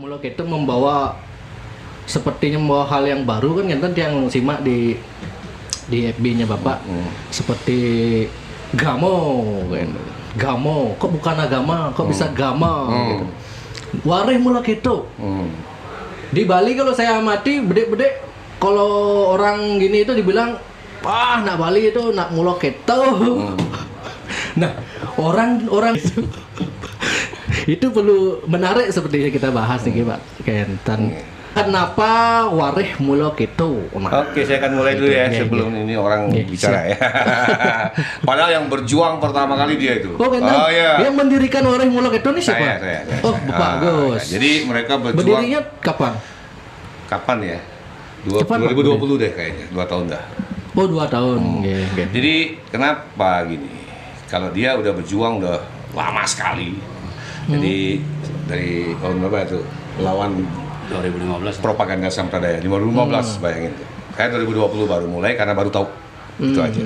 Mulak itu membawa sepertinya membawa hal yang baru kan yang simak di FB-nya Bapak seperti gamo kan. Gamo, kok bukan agama, kok bisa gama gitu. Warih mulak itu. Di Bali kalau saya amati bedek-bedek kalau orang gini itu dibilang nak Bali itu nak mulak itu. Nah, orang itu perlu menarik seperti yang kita bahas nih Pak Kentan. Kenapa warih mulak itu? Oke, saya akan mulai dulu ya sebelum ini orang bicara ya. Padahal yang berjuang pertama kali dia itu. Oh, Kentan. Yang mendirikan warih mulak itu nih siapa? Saya. Oh, bagus. Jadi mereka berjuang. Berdirinya kapan? Kapan ya? 2020 deh kayaknya, 2 tahun dah. Oh, 2 tahun. Jadi kenapa gini? Kalau dia udah berjuang udah lama sekali. Jadi dari tahun berapa itu? Lawan 2015 propaganda sampradaya 2015 bayangin tuh. Saya 2020 baru mulai karena baru tahu itu aja.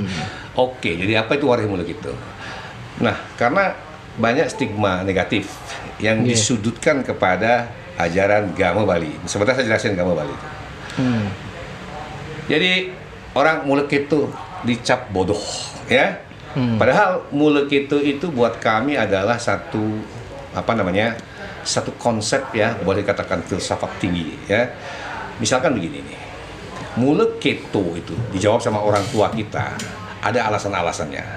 Oke, jadi apa itu warih mulak itu? Nah, karena banyak stigma negatif yang disudutkan kepada ajaran Gamo Bali. Sebentar saya jelasin Gamo Bali itu. Jadi orang mulak itu dicap bodoh, ya. Padahal mulak itu buat kami adalah satu satu konsep ya, boleh katakan filsafat tinggi ya. Misalkan begini nih, mulak itu dijawab sama orang tua kita, ada alasan-alasannya.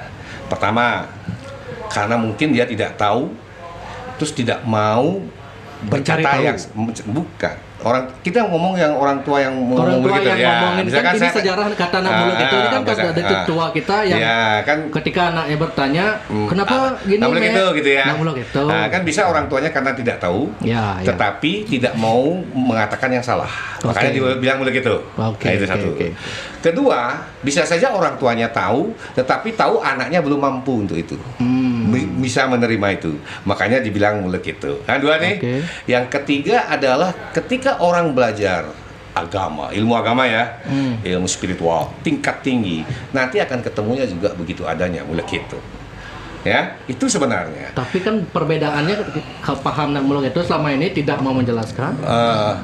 Pertama, karena mungkin dia tidak tahu, terus tidak mau berkata yang bukan. Orang kita ngomong yang orang tua yang orang tua gitu, yang ngomongin misalkan kan ini sejarah kata anak mulak itu ini kan dari tua kita yang kan, ketika anaknya bertanya kenapa gini mulak itu gitu ya. Mulak itu. Kan bisa orang tuanya karena tidak tahu, tetapi tidak mau mengatakan yang salah. Makanya dia bilang mulak itu. Itu satu. Kedua, bisa saja orang tuanya tahu, tetapi tahu anaknya belum mampu untuk itu. Bisa menerima itu, makanya dibilang mulak itu. Nah, dua nih. Yang ketiga adalah ketika orang belajar agama, ilmu agama ya, ilmu spiritual tingkat tinggi, nanti akan ketemunya juga begitu adanya mulak itu. Ya, itu sebenarnya. Tapi kan perbedaannya paham nak mulak itu selama ini tidak mau menjelaskan.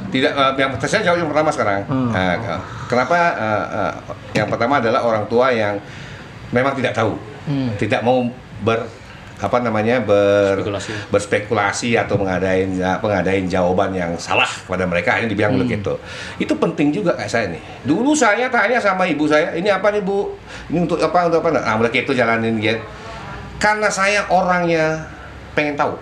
Tidak. Yang saya jawab yang pertama sekarang. Kenapa? Yang pertama adalah orang tua yang memang tidak tahu, tidak mau berspekulasi atau mengadain jawaban yang salah kepada mereka, yang dibilang mulak itu. Itu penting juga kayak saya nih. Dulu saya tanya sama ibu saya, ini apa nih Bu? Ini untuk apa? Nah, mulak itu jalanin gitu. Karena saya orangnya pengen tahu,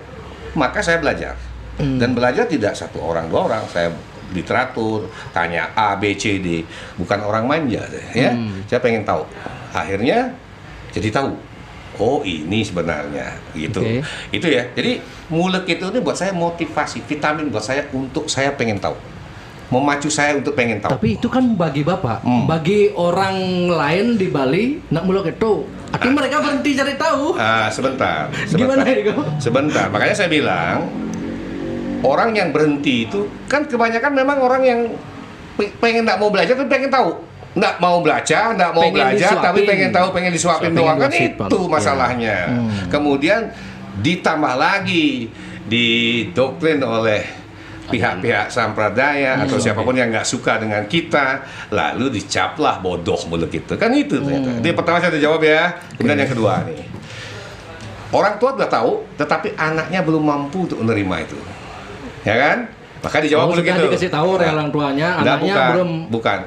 maka saya belajar. Dan belajar tidak satu orang dua orang, saya literatur, tanya A, B, C, D. Bukan orang manja, ya. Saya pengen tahu. Akhirnya jadi tahu. Oh, ini sebenarnya gitu. Itu ya. Jadi mulak itu buat saya motivasi, vitamin buat saya untuk saya pengen tahu. Memacu saya untuk pengen tahu. Tapi itu kan bagi Bapak, bagi orang lain di Bali nak mulak itu, artinya mereka berhenti cari tahu. Sebentar. Gimana itu? Sebentar. Makanya saya bilang orang yang berhenti itu kan kebanyakan memang orang yang pengen nggak mau belajar tapi pengen tahu. Nggak mau belajar, tapi pengen tahu, pengen disuapin doang kan itu masalahnya. Kemudian ditambah lagi didoktrin oleh pihak-pihak sampradaya atau siapapun yang nggak suka dengan kita, lalu dicaplah bodoh mulak itu. Kan itu ternyata. Jadi pertama saya udah jawab ya. Kemudian yang kedua nih, orang tua udah tahu, tetapi anaknya belum mampu untuk menerima itu, ya kan? Maka dijawab mulak itu. Dikasih tahu orang tuanya, anaknya bukan.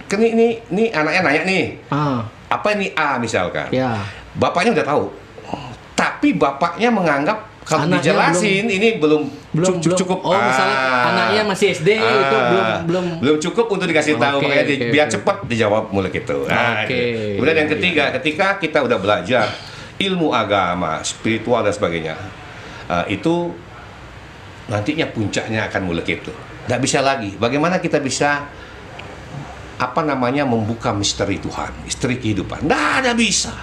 Ini anaknya nanya nih, apa ini A misalkan, bapaknya udah tahu, tapi bapaknya menganggap kalau anaknya dijelasin ini belum cukup. Misalnya anaknya masih SD itu belum cukup untuk dikasih tahu, makanya biar cepat dijawab mulak itu. Kemudian yang ketiga, ketika kita udah belajar ilmu agama, spiritual dan sebagainya, itu nantinya puncaknya akan mulak itu. Nggak bisa lagi. Bagaimana kita bisa membuka misteri Tuhan, misteri kehidupan? Nggak ada bisa.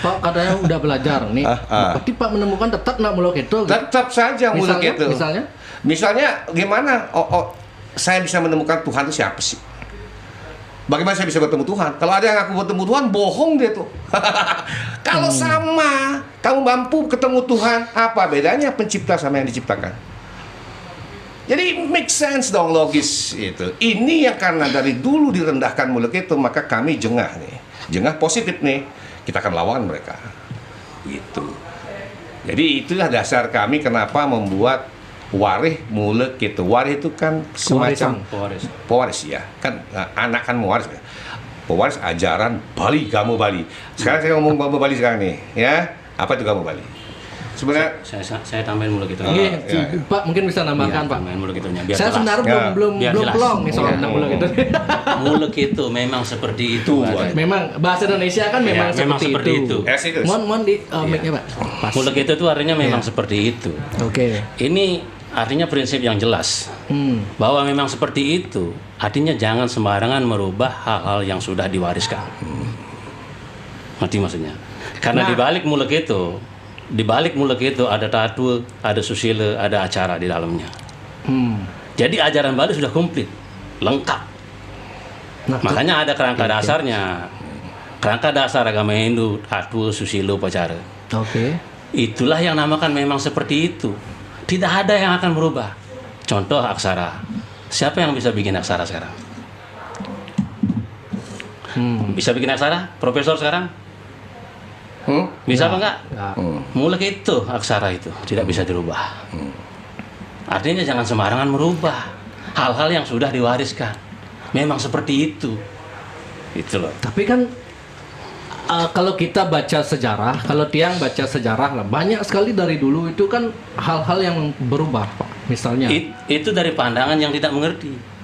Pak katanya udah belajar nih. Berarti Pak menemukan tetap nak mulak itu. Tetap saja mulak itu. Misalnya gimana? Saya bisa menemukan Tuhan itu siapa sih? Bagaimana saya bisa bertemu Tuhan? Kalau ada yang aku bertemu Tuhan, bohong dia tuh. Kalau sama, kamu mampu ketemu Tuhan, apa bedanya pencipta sama yang diciptakan? Jadi make sense dong, logis itu. Ini yang karena dari dulu direndahkan Muluk itu, maka kami jengah nih. Jengah positif nih. Kita akan lawan mereka. Gitu. Jadi itulah dasar kami kenapa membuat Warih Muluk itu. Warih itu kan semacam pewaris ya. Kan anak kan mewaris. Pewaris ajaran Bali, Gamo Bali. Sekarang saya ngomong Gamo Bali sekarang nih, ya. Apa itu Gamo Bali? Sebenarnya saya tambahin Muluk itu. Pak mungkin bisa nambahkan, Pak. Tambahin Muluk itunya. Saya sebenarnya belum jelas. plong nih soal tentang Muluk itu. Muluk itu memang seperti itu. Memang bahasa Indonesia kan memang seperti itu. Mohon di mic-nya, Pak. Pas. Muluk itu tuh artinya memang seperti itu. Oke. Ini artinya prinsip yang jelas bahwa memang seperti itu. Artinya jangan sembarangan merubah hal-hal yang sudah diwariskan. Ngerti maksudnya? Karena di balik Muluk itu ada tattoo, ada susila, ada acara di dalamnya. Jadi ajaran Bali sudah komplit, lengkap. Nah, makanya ada kerangka dasarnya. Kerangka dasar agama Hindu, tattoo, susila, upacara. Oke. Itulah yang namakan memang seperti itu. Tidak ada yang akan berubah. Contoh aksara. Siapa yang bisa bikin aksara sekarang? Bisa bikin aksara? Profesor sekarang? Bisa apa enggak? Muluk itu aksara itu tidak bisa dirubah. Artinya jangan sembarangan merubah hal-hal yang sudah diwariskan. Memang seperti itu. Itu loh. Tapi kan kalau kita baca sejarah, kalau Tiang baca sejarah lah, banyak sekali dari dulu itu kan hal-hal yang berubah, Pak. Misalnya. Itu dari pandangan yang tidak mengerti.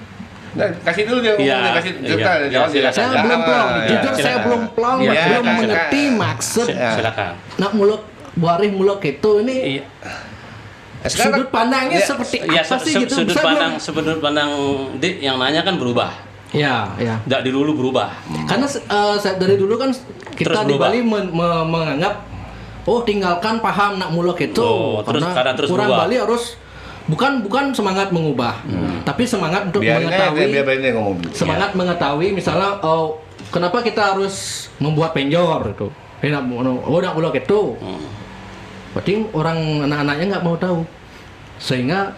Nah, kasih dulu dia ngomong, kasih cerita, jawab silakan. Saya belum plong, jujur saya belum plong, belum mengerti maksud. Silakan. Nak Warih Muluk itu ini sudut pandangnya seperti apa sih gitu? Sudut pandang yang nanya kan berubah. Ya. Dari dulu berubah. Karena dari dulu kan kita di Bali menganggap tinggalkan paham Nak Muluk itu karena terus kurang berubah. Bali harus bukan semangat mengubah, tapi semangat untuk mengetahui. Mengetahui misalnya kenapa kita harus membuat penjor itu. Nak Muluk itu. Berarti orang anak-anaknya nggak mau tahu. Sehingga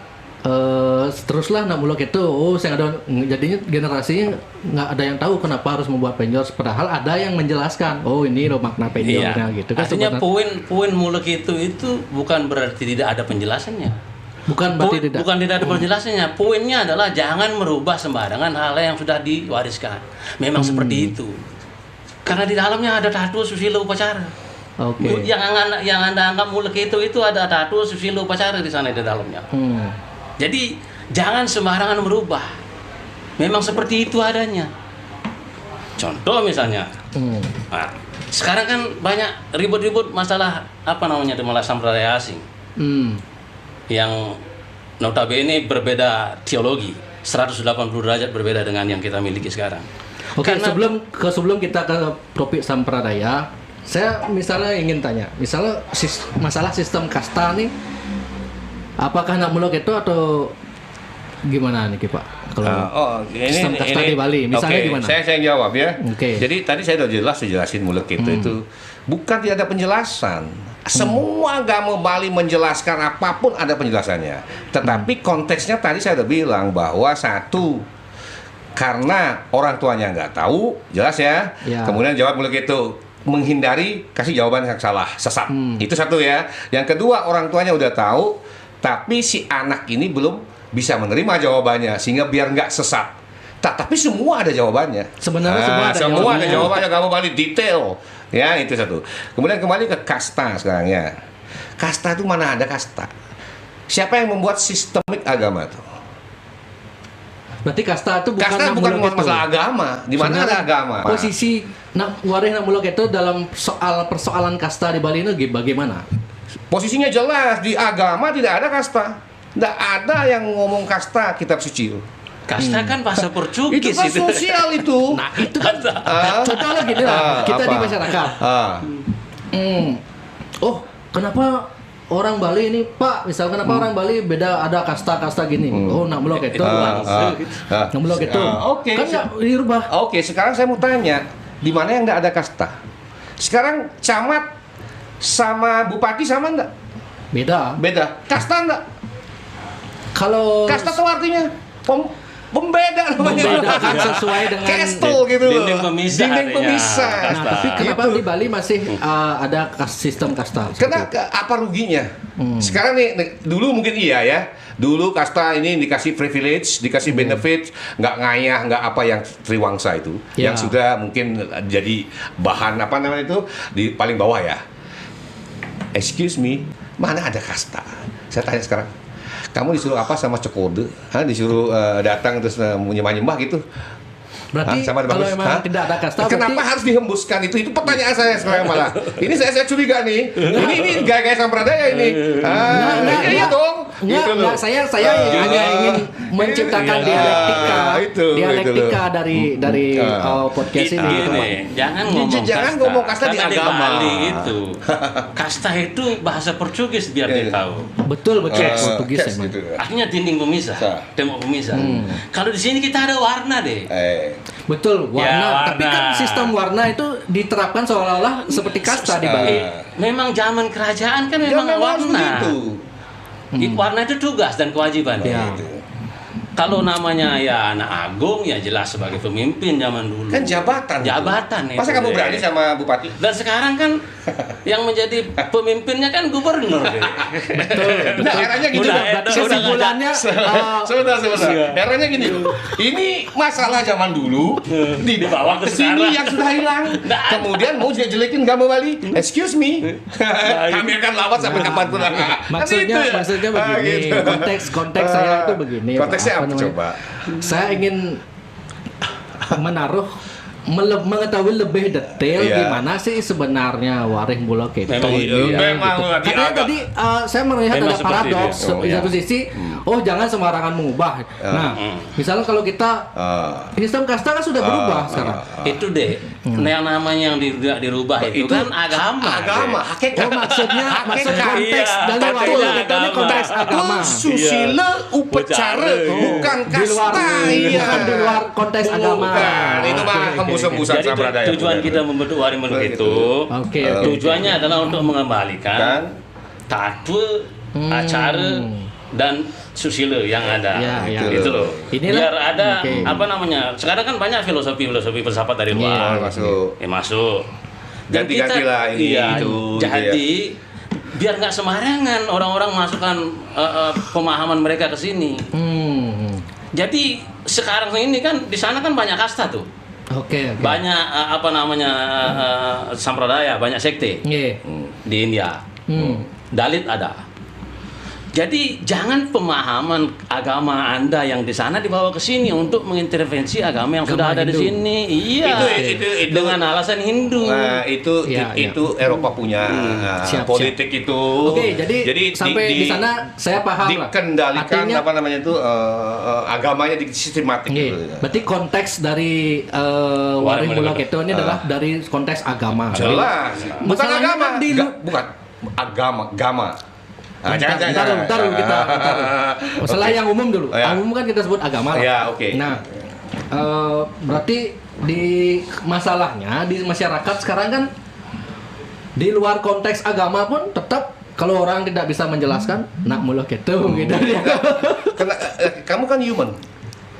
teruslah Nak Muluk itu jadinya generasinya nggak ada yang tahu kenapa harus membuat penjor, padahal ada yang menjelaskan ini loh makna penjornya gitu kan. Artinya poin Muluk itu bukan berarti tidak ada penjelasannya. Bukan tidak ada penjelasannya. Poinnya adalah jangan merubah sembarangan hal yang sudah diwariskan. Memang seperti itu. Karena di dalamnya ada tattoo, susila, upacara. Oke. Yang Anda anggap Muluk itu ada tattoo, susila, upacara di sana di dalamnya. Jadi jangan sembarangan merubah. Memang seperti itu adanya. Contoh misalnya, sekarang kan banyak ribut-ribut masalah malah sampradaya asing. Yang notabene berbeda teologi, 180 derajat berbeda dengan yang kita miliki sekarang. Oke, sebelum kita ke topik sampradaya, saya misalnya ingin tanya, misalnya masalah sistem kasta nih, apakah Nak Muluk itu atau gimana nih Pak? Kalau sistem kasta di Bali, misalnya gimana? Saya jawab ya. Okay. Jadi tadi saya udah jelasin Muluk itu bukan tidak ada penjelasan. Semua agama Bali menjelaskan apapun ada penjelasannya. Tetapi konteksnya tadi saya udah bilang bahwa satu, karena orang tuanya nggak tahu, jelas ya. Kemudian jawab Muluk itu menghindari kasih jawaban yang salah, sesat. Itu satu ya. Yang kedua, orang tuanya udah tahu, tapi si anak ini belum bisa menerima jawabannya sehingga biar nggak sesat. Tapi semua ada jawabannya. Sebenarnya semua ada jawabannya. Kamu Bali detail. Ya, itu satu. Kemudian kembali ke kasta sekarang ya. Kasta itu mana ada kasta? Siapa yang membuat sistemik agama itu? Berarti kasta itu bukan masalah agama. Di mana ada agama? Posisi Warih Nak Muluk itu dalam persoalan kasta di Bali ini bagaimana? Posisinya jelas, di agama tidak ada kasta. Tidak ada yang ngomong kasta kitab suci. Kasta kan bahasa Portugis itu kan sosial itu. Nah itu kan contohnya gini lah, kita di masyarakat. Kenapa orang Bali ini Pak, misalkan kenapa orang Bali beda, ada kasta-kasta gini. Nak Muluk itu. Nak Muluk itu. Oke. Kan nggak dirubah. Oke, sekarang saya mau tanya, di mana yang nggak ada kasta? Sekarang camat sama bupati sama nggak? Beda. Kasta nggak? Kalau Kasta itu artinya pembeda namanya. membedakan sesuai dengan Castle gitu loh. Dinding pemisah Dinding artinya. pemisah. Nah, Kasta. tapi kenapa Gitu. di Bali masih ada sistem kasta? Karena apa ruginya? Sekarang nih, dulu mungkin iya ya. Dulu kasta ini dikasih privilege, dikasih benefit, nggak ngayah, nggak apa yang Triwangsa itu, Ya. yang sudah mungkin jadi bahan apa namanya itu di paling bawah ya. Excuse me, mana ada kasta? Saya tanya sekarang. Kamu disuruh apa sama Cokode? Disuruh datang terus menyembah gitu? Berarti Sama ada kalau bagus. memang tidak ada kasta, Kenapa berarti harus dihembuskan itu? Itu pertanyaan saya sekarang malah. Ini saya curiga nih. Ini gaya-gaya sampradaya ini. Iya dong. Gitu loh. Enggak, saya hanya ingin menciptakan Iya, dialektika, itu dialektika loh. dari podcast ini. gitu, Pak. Jangan ngomong Jangan kasta. ngomong kasta di Karena agama. Bali itu. Kasta itu bahasa Portugis biar dia tahu. Betul Portugis Cash emang. gitu. Artinya dinding pemisah, tembok pemisah. Kalau di sini kita ada warna deh. Betul, warna. Ya, Tapi warna. kan sistem warna itu diterapkan seolah-olah seperti kasta di Bali. Memang zaman kerajaan kan Ya memang memang harus warna. begitu. Warna itu tugas dan kewajiban. Ya. Kalau namanya ya anak agung ya jelas sebagai pemimpin zaman dulu. Kan jabatan. Jabatan itu. Masa itu, kamu deh. berani sama bupati? Dan sekarang kan yang menjadi pemimpinnya kan gubernur. deh. Nah, eranya gitu. Udah, Kesimpulannya Sebentar. Eranya gini. Ini masalah zaman dulu Dibawa ke sini sekarang. yang sudah hilang. Kemudian mau jelek-jelekin kamu Bali. Excuse me. Kami akan lawan sampai kapanpun. Maksudnya begini. Konteks saya itu begini. Konteksnya Pak. apa namanya? coba? Saya ingin mengetahui lebih detail Iya. gimana sih sebenarnya Waring Bulog itu. Memang gitu. memang Katanya tadi saya melihat Memang ada seperti paradoks itu. di satu sisi. Oh jangan sembarangan mengubah. Nah, misalnya kalau kita sistem kasta kan sudah berubah sekarang. Itu deh. Yang namanya yang dirubah itu kan agama. Agama, deh. hakikat. Maksud konteks Iya, dari konteksnya Waring Bulog itu ini agama. konteks agama. Susila upacara, bukan Di luar, kasta. Iya. bukan di luar konteks agama. Bukan, itu mah Oke, oke, hembus-hembusan Jadi sampradaya. tujuan kita membentuk Waring Bulog itu Oke, tujuannya adalah untuk mengembalikan Kan? tatwa, acara dan susila yang ada. Ya, ya. Gitu loh. Inilah- Biar ada oke. apa namanya? Sekarang kan banyak filosofi filsafat dari luar. Masuk. Masuk. Dan Ganti-gantilah ini, iya, itu, jadi biar nggak sembarangan orang-orang masukkan pemahaman mereka ke sini. Jadi sekarang ini kan di sana kan banyak kasta tuh. Oke. Banyak apa namanya sampradaya, banyak sekte Iya. di India. Dalit ada. Jadi jangan pemahaman agama Anda yang di sana dibawa ke sini untuk mengintervensi agama yang sudah ada di Hindu. sini. Iya. Itu. Dengan alasan Hindu. Nah, itu Ya, itu Eropa punya Siap, politik itu. Oke, jadi sampai di sana saya paham lah. dikendalikan Artinya- apa namanya itu agamanya di sistematik Iya. gitu. Berarti konteks dari Waring Bulog itu ini adalah dari konteks agama. Jelas. Bukan Masalahnya agama, kan di bukan agama. Bentar dulu kita. Masalah yang umum dulu. Ya. Yang umum kan kita sebut agama lah. Ya, oke. Nah, berarti di masalahnya di masyarakat sekarang kan di luar konteks agama pun tetap kalau orang tidak bisa menjelaskan nak muluk itu gitu. Karena kamu kan human.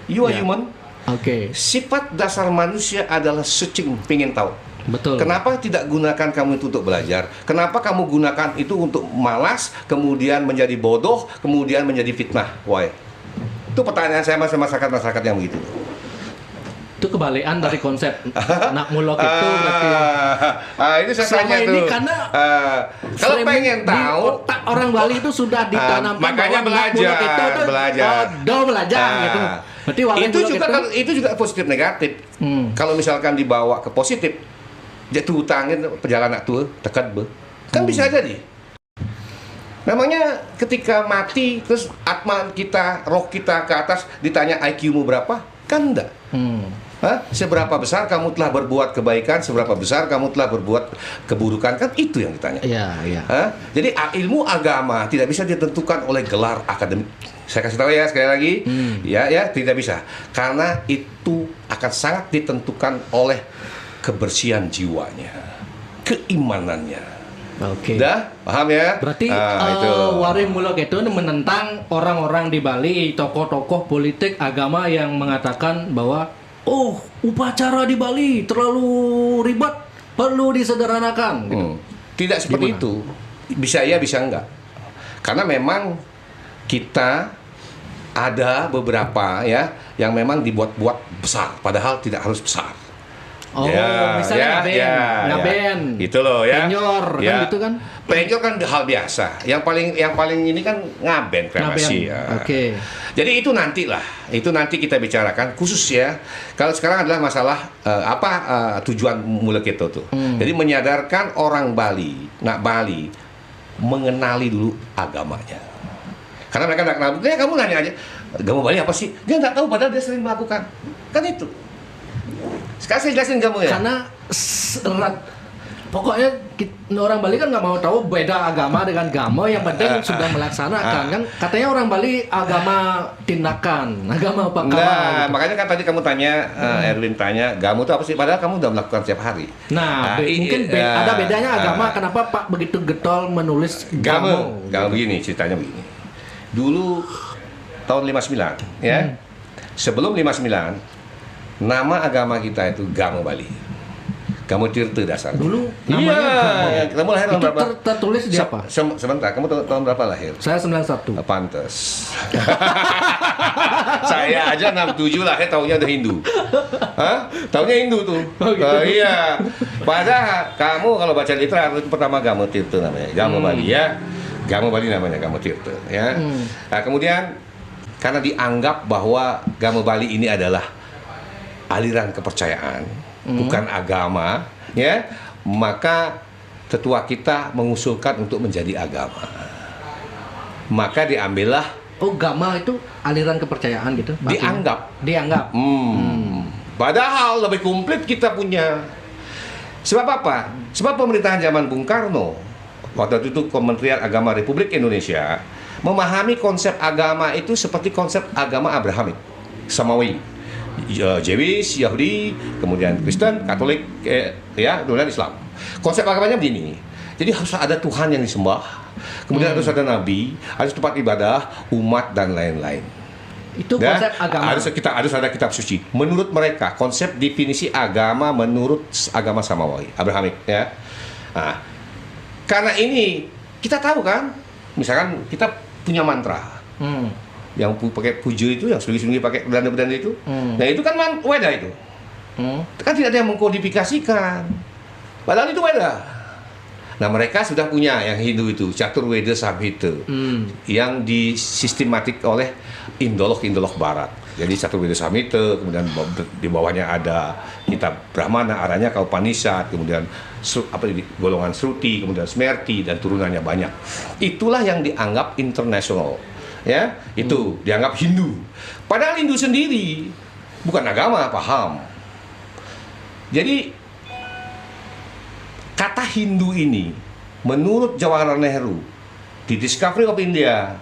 You are Ya. human. Oke, Sifat dasar manusia adalah searching, pengen tahu. betul. Kenapa tidak gunakan kamu itu untuk belajar? Kenapa kamu gunakan itu untuk malas, kemudian menjadi bodoh, kemudian menjadi fitnah? Why? Itu pertanyaan saya sama masyarakat yang begitu. Itu kebalikan dari konsep nak muluk itu berarti Itu saya selama tanya ini tuh. karena Kalau frame pengen di tahu, otak orang Bali itu sudah ditanamkan makanya bahwa nak muluk itu tuh, belajar. belajar gitu. Berarti Waring itu Bulog juga itu juga positif negatif. Kalau misalkan dibawa ke positif, jatuh hutangin perjalanan tua tekat be, kan bisa jadi. Namanya ketika mati terus atma kita, roh kita ke atas ditanya IQ-mu berapa? Kan enggak. Seberapa besar kamu telah berbuat kebaikan, seberapa besar kamu telah berbuat keburukan, kan itu yang ditanya. Iya. Jadi ilmu agama tidak bisa ditentukan oleh gelar akademik. Saya kasih tahu ya sekali lagi, ya tidak bisa, karena itu akan sangat ditentukan oleh kebersihan jiwanya, keimanannya, Oke. Udah, paham ya? Berarti itu. Warih Muluk itu menentang orang-orang di Bali, tokoh-tokoh politik agama yang mengatakan bahwa upacara di Bali terlalu ribet, perlu disederhanakan. Gitu. Tidak seperti Gimana? itu. Bisa ya, bisa enggak. Karena memang kita ada beberapa ya yang memang dibuat-buat besar, padahal tidak harus besar. Misalnya ngaben, itu loh ya. penyor, kan gitu kan? Penyor kan hal biasa. Yang paling ini kan ngaben kremasi. Ya. Oke. Jadi itu nanti kita bicarakan khusus ya. Kalau sekarang adalah masalah tujuan Muluk itu tuh. Jadi menyadarkan orang Bali, Bali mengenali dulu agamanya. Karena mereka nggak kenal. Kamu nanya aja, agama Bali apa sih? Dia nggak tahu padahal dia sering melakukan. Kan itu. Sekarang saya jelasin kamu ya. Karena pokoknya orang Bali kan nggak mau tahu beda agama dengan gamo, yang penting sudah melaksanakan kan. Katanya orang Bali agama tindakan, agama apa kabar. Nah, makanya kan tadi kamu tanya, Erwin tanya, gamo itu apa sih? Padahal kamu udah melakukan setiap hari. Mungkin ada bedanya agama. Kenapa Pak begitu getol menulis gamo? Gamo begini, ceritanya begini. Dulu tahun 59 ya. Sebelum 59 nama agama kita itu Gamo Bali. Gamo Tirta dasar. Dulu namanya Gamo. Kamu lahir tahun Itu berapa? tertulis di apa? Sebentar, kamu tahun berapa lahir? Saya 91. Pantes. Saya aja 67 lahir taunya udah Hindu. Hah? Taunya Hindu tuh. Iya. Padahal kamu kalau baca literatur itu pertama Gamo Tirta namanya. Gamo Bali ya. Gamo Bali namanya Gamo Tirta ya. Nah, kemudian karena dianggap bahwa Gamo Bali ini adalah aliran kepercayaan, bukan agama, ya, maka tetua kita mengusulkan untuk menjadi agama. Maka diambillah. Gama itu aliran kepercayaan gitu? Dianggap. Padahal lebih komplit kita punya. Sebab apa? Sebab pemerintahan zaman Bung Karno, waktu itu Kementerian Agama Republik Indonesia, memahami konsep agama itu seperti konsep agama Abrahamik, Samawi. Jewish, Yahudi, kemudian Kristen, Katolik, kemudian Islam. Konsep agamanya begini. Jadi harus ada Tuhan yang disembah, kemudian harus ada nabi, harus tempat ibadah, umat dan lain-lain. Itu konsep agama. Harus ada kitab suci. Menurut mereka, konsep definisi agama menurut agama Samawi, Abrahamik ya. Nah, karena ini kita tahu kan, misalkan kita punya mantra. Yang pakai puja itu, yang sembunyi-sembunyi pakai benda-benda itu. Nah itu kan Weda itu. Kan tidak ada yang mengkodifikasikan. Padahal itu Weda. Nah mereka sudah punya yang Hindu itu, Catur Weda Samhita, yang disistematik oleh indolog Barat. Jadi Catur Weda Samhita, kemudian di bawahnya ada kitab Brahmana, arahnya Kaupanisad, kemudian golongan Sruti, kemudian Smerti, dan turunannya banyak. Itulah yang dianggap internasional. Ya, itu dianggap Hindu. Padahal Hindu sendiri bukan agama, paham. Jadi kata Hindu ini menurut Jawaharlal Nehru di Discovery of India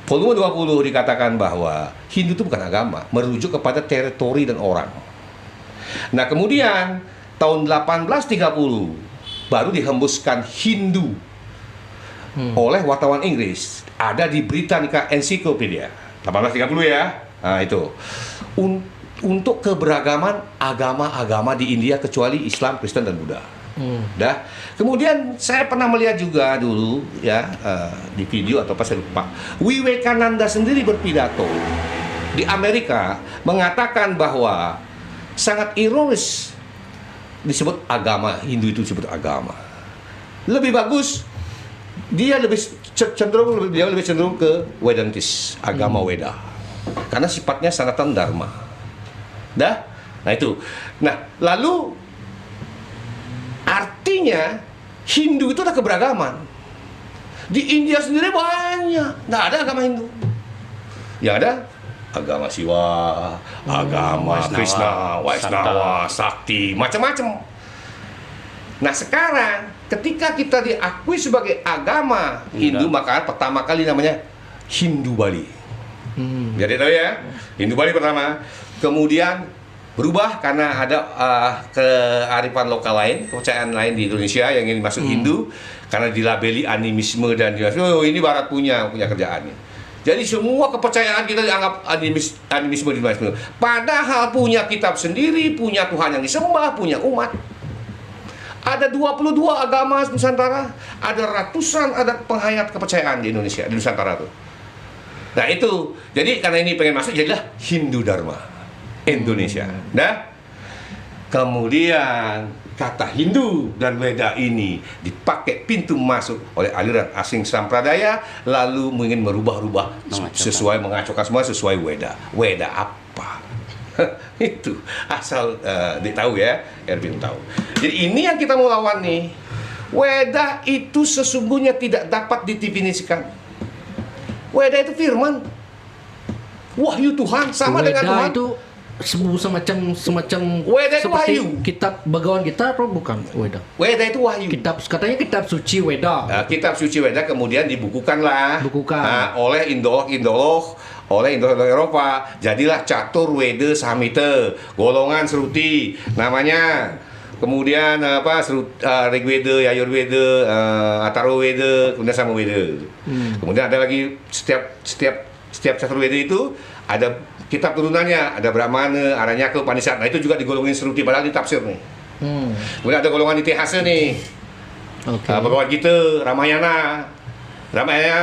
volume 20 dikatakan bahwa Hindu itu bukan agama, merujuk kepada teritori dan orang. Nah, kemudian tahun 1830 baru dihembuskan Hindu oleh wartawan Inggris, ada di Britannica Encyclopedia 1830 ya. Nah itu untuk keberagaman agama-agama di India kecuali Islam, Kristen dan Buddha. Dah. Kemudian saya pernah melihat juga dulu ya di video atau apa saya lupa, Vivekananda sendiri berpidato di Amerika mengatakan bahwa sangat ironis disebut agama Hindu itu disebut agama. Lebih bagus dia lebih cenderung ke Vedantis, agama Weda, karena sifatnya sanatan dharma. Dah, nah itu. Nah, lalu artinya Hindu itu ada keberagaman. Di India sendiri banyak, nggak ada agama Hindu. Yang ada agama Siwa, agama Krishna, Vaishnava, Sakti, macam-macam. Nah sekarang ketika kita diakui sebagai agama Hindu, maka pertama kali namanya Hindu Bali. Jadi tahu ya, Hindu Bali pertama. Kemudian berubah karena ada kearifan lokal lain, kepercayaan lain di Indonesia yang ingin masuk Hindu karena dilabeli animisme dan ini Barat punya kerjaannya. Jadi semua kepercayaan kita dianggap animisme. Padahal punya kitab sendiri, punya Tuhan yang disembah, punya umat. Ada 22 agama Nusantara, ada ratusan adat penghayat kepercayaan di Indonesia, di Nusantara tuh. Nah itu, jadi karena ini pengen masuk jadilah Hindu Dharma Indonesia. Nah, kemudian kata Hindu dan Weda ini dipakai pintu masuk oleh aliran asing sampradaya, lalu ingin merubah-rubah sesuai mengacaukan semua sesuai Weda. Weda apa? Itu asal ditahu ya, Erwin tahu. Jadi ini yang kita mau lawan nih. Weda itu sesungguhnya tidak dapat didefinisikan. Weda itu firman, wahyu Tuhan sama Weda dengan Tuhan. itu semacam Weda itu seperti wahyu. kitab bagawan kita atau bukan Weda? Weda itu wahyu. Katanya kitab suci Weda. Nah, kitab suci Weda kemudian dibukukanlah oleh indolog Eropa. Jadilah Catur Weda Samhita, golongan Sruti namanya. Kemudian Rigveda, Yajurveda, Atharvaveda, kemudian Samaveda. Kemudian ada lagi setiap Catur Weda itu ada kitab turunannya, ada Brahmana, Aranyaka, Upanishad. Nah itu juga digolongin Sruti padahal ditafsir nih. Kemudian ada golongan Itihasa nih. Bhagavad Gita, Ramayana,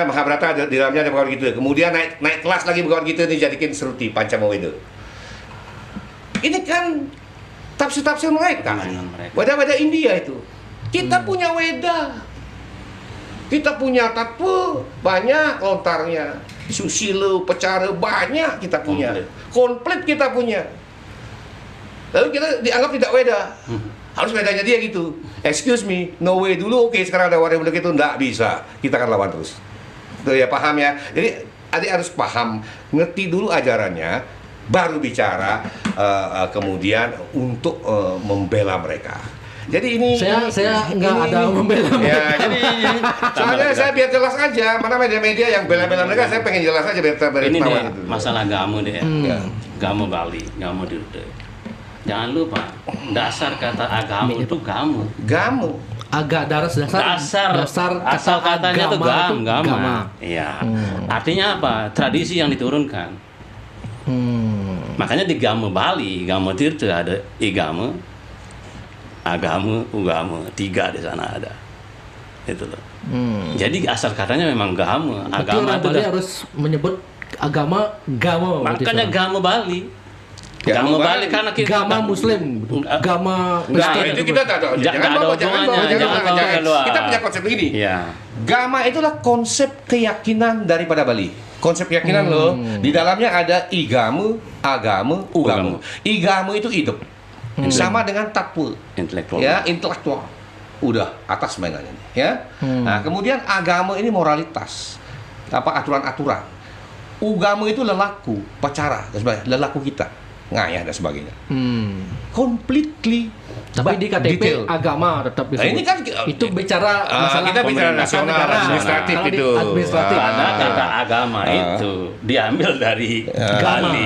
Mahabharata di dalamnya ada Bhagavad Gita. Kemudian naik kelas lagi Bhagavad Gita nih jadikan Sruti Pancamaweda. Ini kan tafsir mereka. Weda India itu. Kita punya Weda. Kita punya Tattva, banyak lontarnya. Susilo, Pecara, banyak kita punya. Komplit kita punya. Lalu kita dianggap tidak Weda. Harus Wedanya dia gitu. Excuse me, no way dulu, oke sekarang ada wadah begitu, enggak bisa. Kita akan lawan terus. Tuh ya, paham ya. Jadi adik harus paham, ngerti dulu ajarannya, baru bicara kemudian untuk membela mereka. Jadi ini saya nggak ada membela. Ya, jadi soalnya saya biar jelas aja, mana media-media yang bela-bela mereka, saya pengen jelas aja biar ini tahu deh, gitu. masalah gamu deh. Gamu Bali, gamu Dirute. Jangan lupa, dasar kata agama itu gamu. Agak dasar Asal katanya itu gama. Gama. Iya. Artinya apa? Tradisi yang diturunkan. Makanya di Gama Bali, Gama Tirta ada igama, agama, ugama, 3 di sana ada. Itu loh. Jadi asal katanya memang gama. Agama itu Bali harus menyebut agama gama. Makanya Gama Bali. Gama Bali karena kita Gama Muslim, Gama Nah, itu kita tahu. Jangan bawa. Kita punya konsep begini. Iya. Gama itulah konsep keyakinan daripada Bali. Konsep keyakinan loh. Di dalamnya ada igama, agama, ugama. Igama itu hidup. Sama dengan tattva. Intelektual. Ya, intelektual. Udah atas mainannya ya. Nah, kemudian agama ini moralitas. Aturan-aturan. Ugama itu lelaku, pacara dan sebagainya. Lelaku kita. Ngayah dan sebagainya. Completely. Tapi di KTP detail. agama tetap disebut. Nah, ini kan itu bicara masalah kita bicara nasional, negara. administratif Kalau di itu. administratif. Karena kata agama itu diambil dari Bali,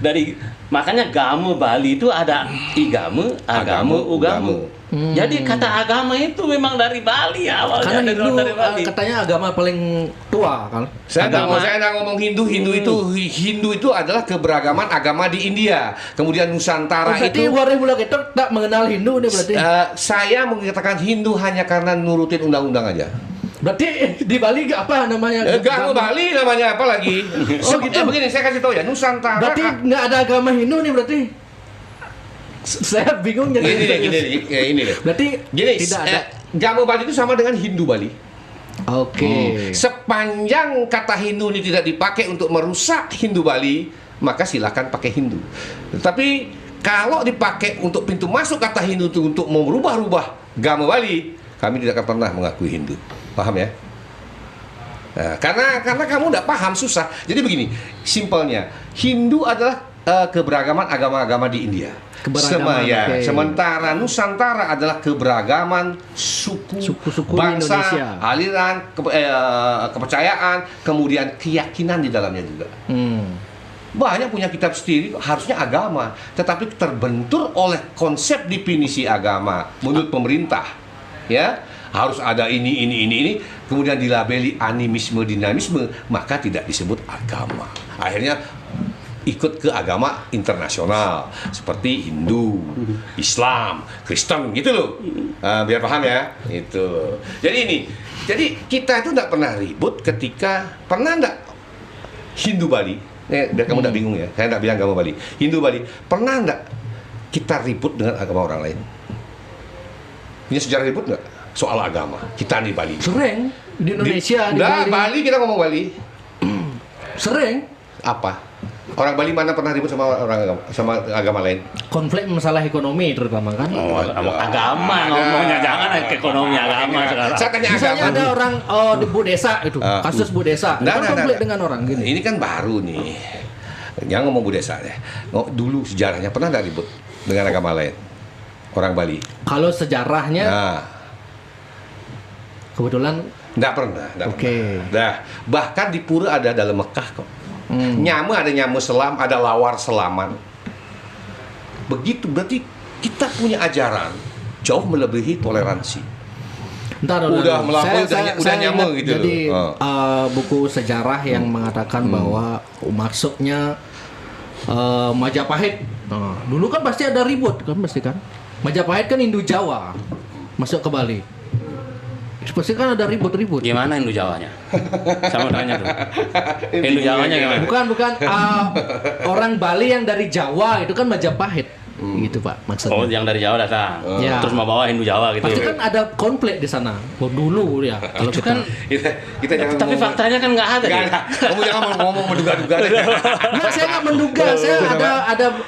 dari makanya Gama Bali itu ada igama, agama, ugama. Jadi kata agama itu memang dari Bali awalnya. Karena Hindu dari Bali. katanya agama paling tua kan. Saya nggak ngomong Hindu itu adalah keberagaman agama di India. Kemudian Nusantara berarti itu. warga Bula kita tak mengenal Hindu nih berarti. Saya mengatakan Hindu hanya karena nurutin undang-undang aja. Berarti di Bali apa namanya? Gama Bali namanya apa lagi? gitu. Begini saya kasih tahu ya, Nusantara. Berarti nggak ada agama Hindu nih berarti. Saya bingung jadi. Ini deh. Berarti Gini, tidak ada. Gama Bali itu sama dengan Hindu Bali. Oke. Sepanjang kata Hindu ini tidak dipakai untuk merusak Hindu Bali, maka silakan pakai Hindu. Tetapi kalau dipakai untuk pintu masuk kata Hindu itu untuk merubah-rubah Gama Bali, kami tidak akan pernah mengakui Hindu. Paham ya? Nah, karena kamu tidak paham susah. Jadi begini, simpelnya Hindu adalah keberagaman agama-agama di India. Sementara Nusantara adalah keberagaman suku bangsa, Indonesia. aliran, kepercayaan, kemudian keyakinan di dalamnya juga. banyak punya kitab sendiri, harusnya agama, tetapi terbentur oleh konsep definisi agama menurut pemerintah, ya harus ada ini, kemudian dilabeli animisme, dinamisme, maka tidak disebut agama. Akhirnya ikut ke agama internasional seperti Hindu, Islam, Kristen gitu loh. Biar paham ya. Itu. Jadi kita itu tidak pernah ribut ketika pernah enggak Hindu Bali. Biar kamu tidak bingung ya. Saya tidak bilang agama Bali. Hindu Bali pernah enggak kita ribut dengan agama orang lain? Punya sejarah ribut enggak soal agama? Kita di Bali. Sering di Indonesia di Bali kita ngomong Bali. Sering. Apa? Orang Bali mana pernah ribut sama agama lain? Konflik masalah ekonomi terutama kan. Agama ngomongnya, jangan ekonomi agama sekarang. Saya tanya Misalnya agama ada orang di Bu Desa itu, kasus Bu Desa. Itu kan konflik dengan orang gini. Ini kan baru nih. Jangan ngomong Bu Desa deh. Dulu sejarahnya pernah nggak ribut dengan agama lain? Orang Bali. Kalau sejarahnya kebetulan nggak pernah. Oke. Bahkan di pura ada dalam Mekah kok. Nyamu ada nyamu selam, ada lawar selaman. Begitu berarti kita punya ajaran jauh melebihi toleransi. Udah melampaui, udah nyamu gitu. Jadi buku sejarah yang mengatakan bahwa masuknya Majapahit. Dulu kan pasti ada ribut kan pasti kan. Majapahit kan Hindu Jawa masuk ke Bali. Pasti kan ada ribut-ribut. Gimana Hindu Jawanya? Sama tanya tuh. Hindu Jawanya gimana? Bukan orang Bali yang dari Jawa itu kan Majapahit. Gitu Pak maksudnya. Oh, yang dari Jawa datang. Ya. Terus mau bawa Hindu Jawa gitu. Pasti kan ada konflik di sana. Dulu ya. Kalau Itu kita kan kita jangan tapi faktanya kan nggak ada. Nggak ada. Kamu jangan ngomong menduga-duga. Nggak, saya nggak menduga. Saya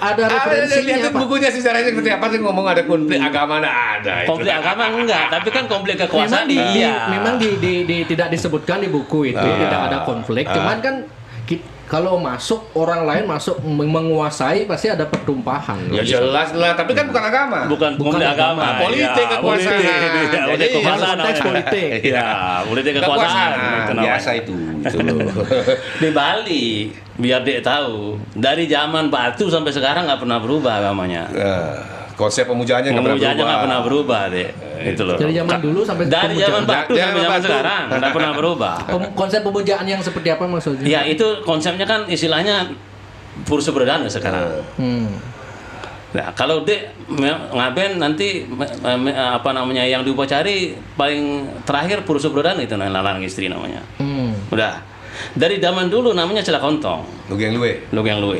ada referensinya lihat Pak. bukunya sejarahnya seperti apa sih ngomong ada konflik agama ada. Konflik agama enggak, tapi kan konflik kekuasaan Memang tidak disebutkan di buku itu tidak ada konflik. Cuman kan kalau masuk orang lain masuk menguasai pasti ada pertumpahan. Ya jelas lah, tapi kan bukan agama. Bukan konflik agama, politik kekuasaan. Jadi konteks politik. Ya, politik kekuasaan. Biasa itu loh. Di Bali, biar dia tahu, dari zaman batu sampai sekarang nggak pernah berubah agamanya. Konsep pemujaannya nggak pernah berubah deh. Itu loh. Dari zaman dulu sampai dari zaman batu sampai zaman sekarang nggak pernah berubah. Konsep pemujaan yang seperti apa maksudnya? Ya itu konsepnya kan istilahnya Purusha Berdana sekarang. Nah kalau dia ngaben nanti apa namanya yang diupacari paling terakhir Purusha Berdana itu lanang istri namanya. Udah dari zaman dulu namanya Celakontong. Lugeng Luwe.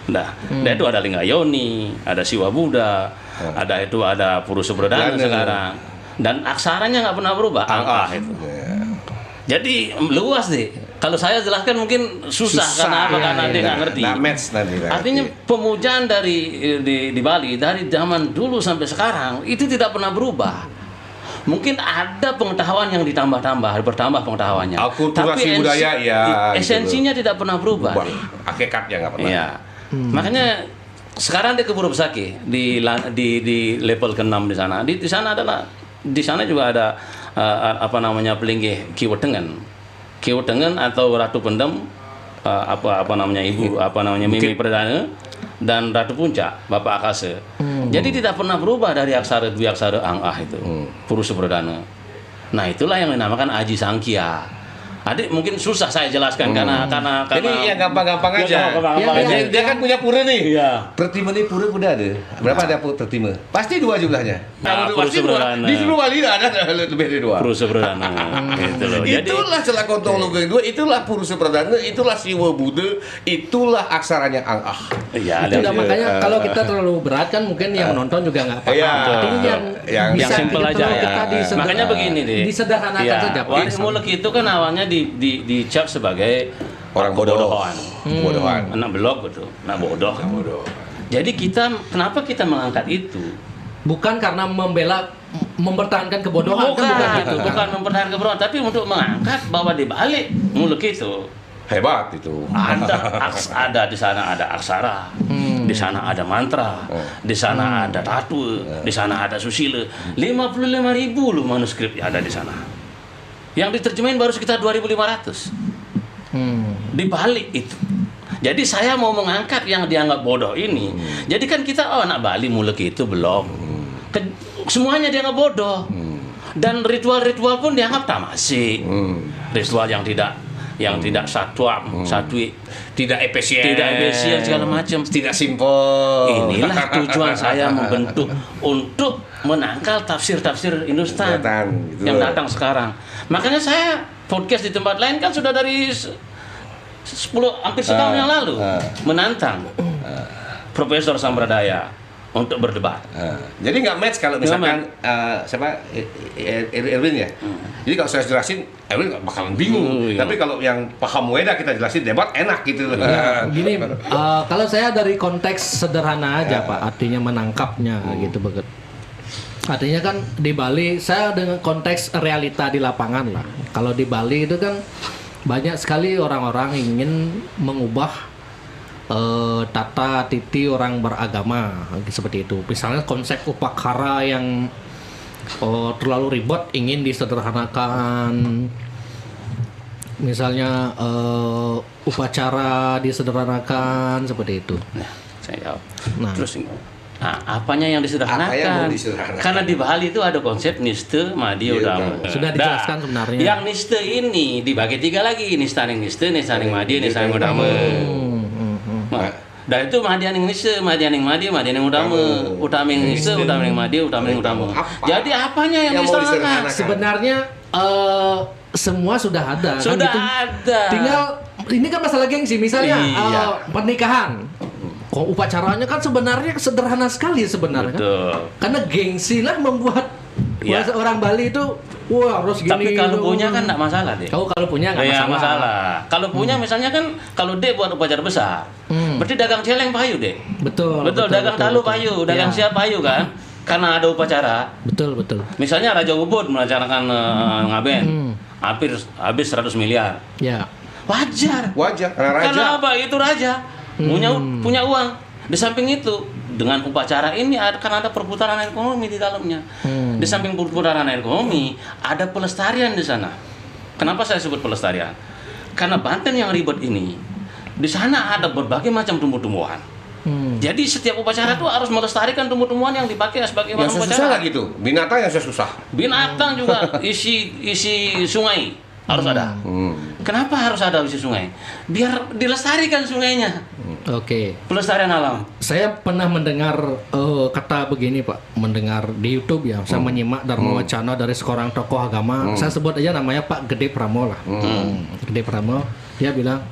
Nah, itu ada Lingayoni, ada Siwa Buddha, ada Purusha Berdana sekarang, dan aksaranya nggak pernah berubah, angka itu. Jadi luas deh. Kalau saya jelaskan mungkin susah karena dia nggak ngerti. Artinya pemujaan di Bali dari zaman dulu sampai sekarang itu tidak pernah berubah. Mungkin ada pengetahuan yang bertambah pengetahuannya. Akulturasi budaya ya. Esensinya tidak pernah berubah. Hakikatnya nggak pernah. Iya. Makanya sekarang dia ke Pura Besaki di level ke-6 di sana. Di sana juga ada apa namanya pelinggih Kiwetengen atau Ratu Pendem Mimi Perdana dan Ratu Puncak Bapak Akase. Jadi tidak pernah berubah dari aksara dwi aksara angah itu. Purusha Berdana. Nah, itulah yang dinamakan Aji Sangkya. Adik mungkin susah saya jelaskan karena jadi yang gampang-gampang aja. Dia kan punya pura nih. Iya. Pertima nih pura udah ada. Berapa ada pertima? Pasti 2 jumlahnya. Purusha Berdana. Di seluruh Bali ada lebih dari 2. Purusha Berdana. Gitu loh. Jadi itulah Celakontong Lugeng 2, itulah Purusha Berdana, itulah Siwa Buddha, itulah aksaranya angah. Iya, itu makanya kalau kita terlalu berat kan mungkin yang menonton juga nggak paham. Tapi yang simpel aja ya. Makanya begini deh. Disederhanakan saja. Wali Mulek itu kan awalnya dicap sebagai orang bodohan. Anak belok gitu, anak bodoh. Jadi kenapa kita mengangkat itu? Bukan karena mempertahankan kebodohan, bukan mempertahankan kebodohan, tapi untuk mengangkat bahwa di balik Mulek itu hebat itu. Ada di sana ada aksara, di sana ada mantra, di sana ada tatu, di sana ada susila. 55.000 loh manuskrip ada di sana. Yang diterjemahin baru sekitar 2.500. Di balik itu. Jadi saya mau mengangkat yang dianggap bodoh ini. Jadi kan kita anak Bali mulek itu belum. Semuanya dianggap bodoh. Dan ritual-ritual pun dianggap tamasi. Ritual yang tidak satwi, tidak efisien, segala macam. tidak simpel. Inilah tujuan saya membentuk untuk menangkal tafsir-tafsir Hindustan gitu yang datang sekarang. Makanya saya podcast di tempat lain kan sudah dari 10 hampir setahun yang lalu menantang Profesor Sambradaya untuk berdebat. Jadi nggak match kalau misalkan siapa Erwin ya. Jadi kalau saya jelasin Erwin nggak bakalan bingung. Tapi kalau yang paham Weda kita jelasin debat enak gitu loh. Gini, kalau saya dari konteks sederhana aja Pak, artinya menangkapnya gitu begitu. Artinya kan di Bali, saya dengan konteks realita di lapangan lah. Kalau di Bali itu kan banyak sekali orang-orang ingin mengubah tata titi orang beragama seperti itu. Misalnya konsep upacara yang terlalu ribet ingin disederhanakan. Misalnya upacara disederhanakan seperti itu. Nah, saya jawab. Nah. Terus apanya yang disederhanakan? Apa yang mau disederhanakan? Karena di Bali itu ada konsep niste, madya, udama. Sudah dijelaskan sebenarnya. Yang niste ini dibagi 3 lagi, nistaning niste, nistaning madya, nistaning udama. Dan itu madyaning niste, madyaning madya, madyaning udama. Utaming niste, utaming madya, utaming udama. Jadi apanya yang disederhanakan? Sebenarnya semua sudah ada. Sudah kan gitu. ada. Tinggal ini kan masalah gengsi. Misalnya pernikahan. Kok upacaranya kan sebenarnya sederhana sekali sebenarnya. Betul. Karena gengsi lah membuat orang Bali itu harus gini. Tapi kalau punya kan enggak masalah deh. Kalau punya enggak masalah. Kalau punya misalnya kan kalau dia buat upacara besar, berarti dagang celeng payu deh. Betul, dagang talu payu, dagang siap payu kan. Karena ada upacara. Betul. Misalnya Raja Ubud melaksanakan ngaben, habis 100 miliar. Ya. Wajar karena raja. Kenapa? Itu raja. Punya uang. Di samping itu dengan upacara ini akan ada perputaran ekonomi di dalamnya. Di samping perputaran ekonomi ada pelestarian di sana. Kenapa saya sebut pelestarian? Karena Banten yang ribet ini di sana ada berbagai macam tumbuh-tumbuhan. Jadi setiap upacara itu harus melestarikan tumbuh-tumbuhan yang dipakai sebagai bahan upacara. Susah gitu. Binatang yang susah. Binatang juga isi sungai harus ada. Kenapa harus ada isi sungai? Biar dilestarikan sungainya. Oke. Pelestarian alam. Saya pernah mendengar kata begini Pak, mendengar di YouTube ya. Saya menyimak Dharma Wacana dari seorang tokoh agama. Saya sebut aja namanya Pak Gede Pramo lah. Gede Pramo. Dia bilang,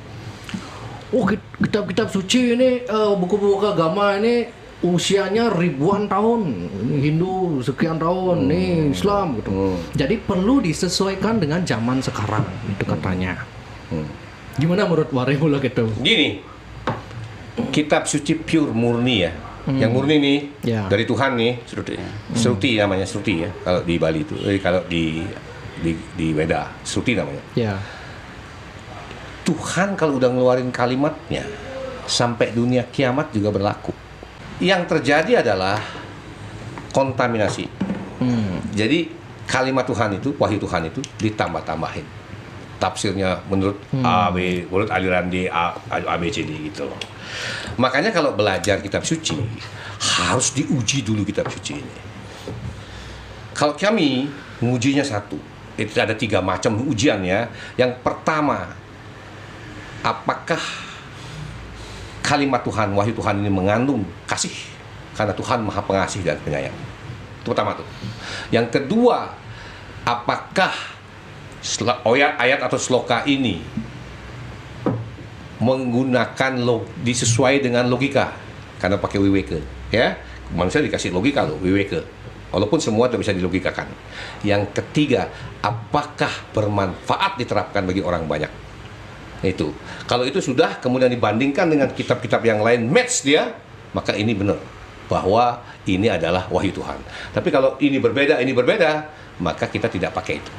kitab-kitab suci ini, buku-buku agama ini usianya ribuan tahun. Hindu sekian tahun, nih Islam gitu. Jadi perlu disesuaikan dengan zaman sekarang, itu katanya. Gimana menurut Warehula gitu? Gini, kitab suci pure murni ya. Yang murni nih dari Tuhan nih, Sruti namanya, Sruti ya. Kalau di Bali itu, kalau di Weda, Sruti namanya. Ya. Tuhan kalau udah ngeluarin kalimatnya sampai dunia kiamat juga berlaku. Yang terjadi adalah kontaminasi. Jadi kalimat Tuhan itu, wahyu Tuhan itu ditambah-tambahin. Tafsirnya menurut menurut aliran D, A, B, C, D gitu loh. Makanya kalau belajar kitab suci harus diuji dulu kitab suci ini. Kalau kami mengujinya satu, itu ada 3 macam ujian ya. Yang pertama, apakah kalimat Tuhan, wahyu Tuhan ini mengandung kasih? Karena Tuhan Maha Pengasih dan Penyayang. Itu pertama tuh. Yang kedua, apakah ayat atau sloka ini menggunakan disesuai dengan logika? Karena pakai wiweke, ya. Manusia dikasih logika loh, wiweke. Walaupun semua tidak bisa dilogikakan. Yang ketiga, apakah bermanfaat diterapkan bagi orang banyak? Itu. Kalau itu sudah kemudian dibandingkan dengan kitab-kitab yang lain match dia, maka ini benar bahwa ini adalah wahyu Tuhan. Tapi kalau ini berbeda, maka kita tidak pakai itu.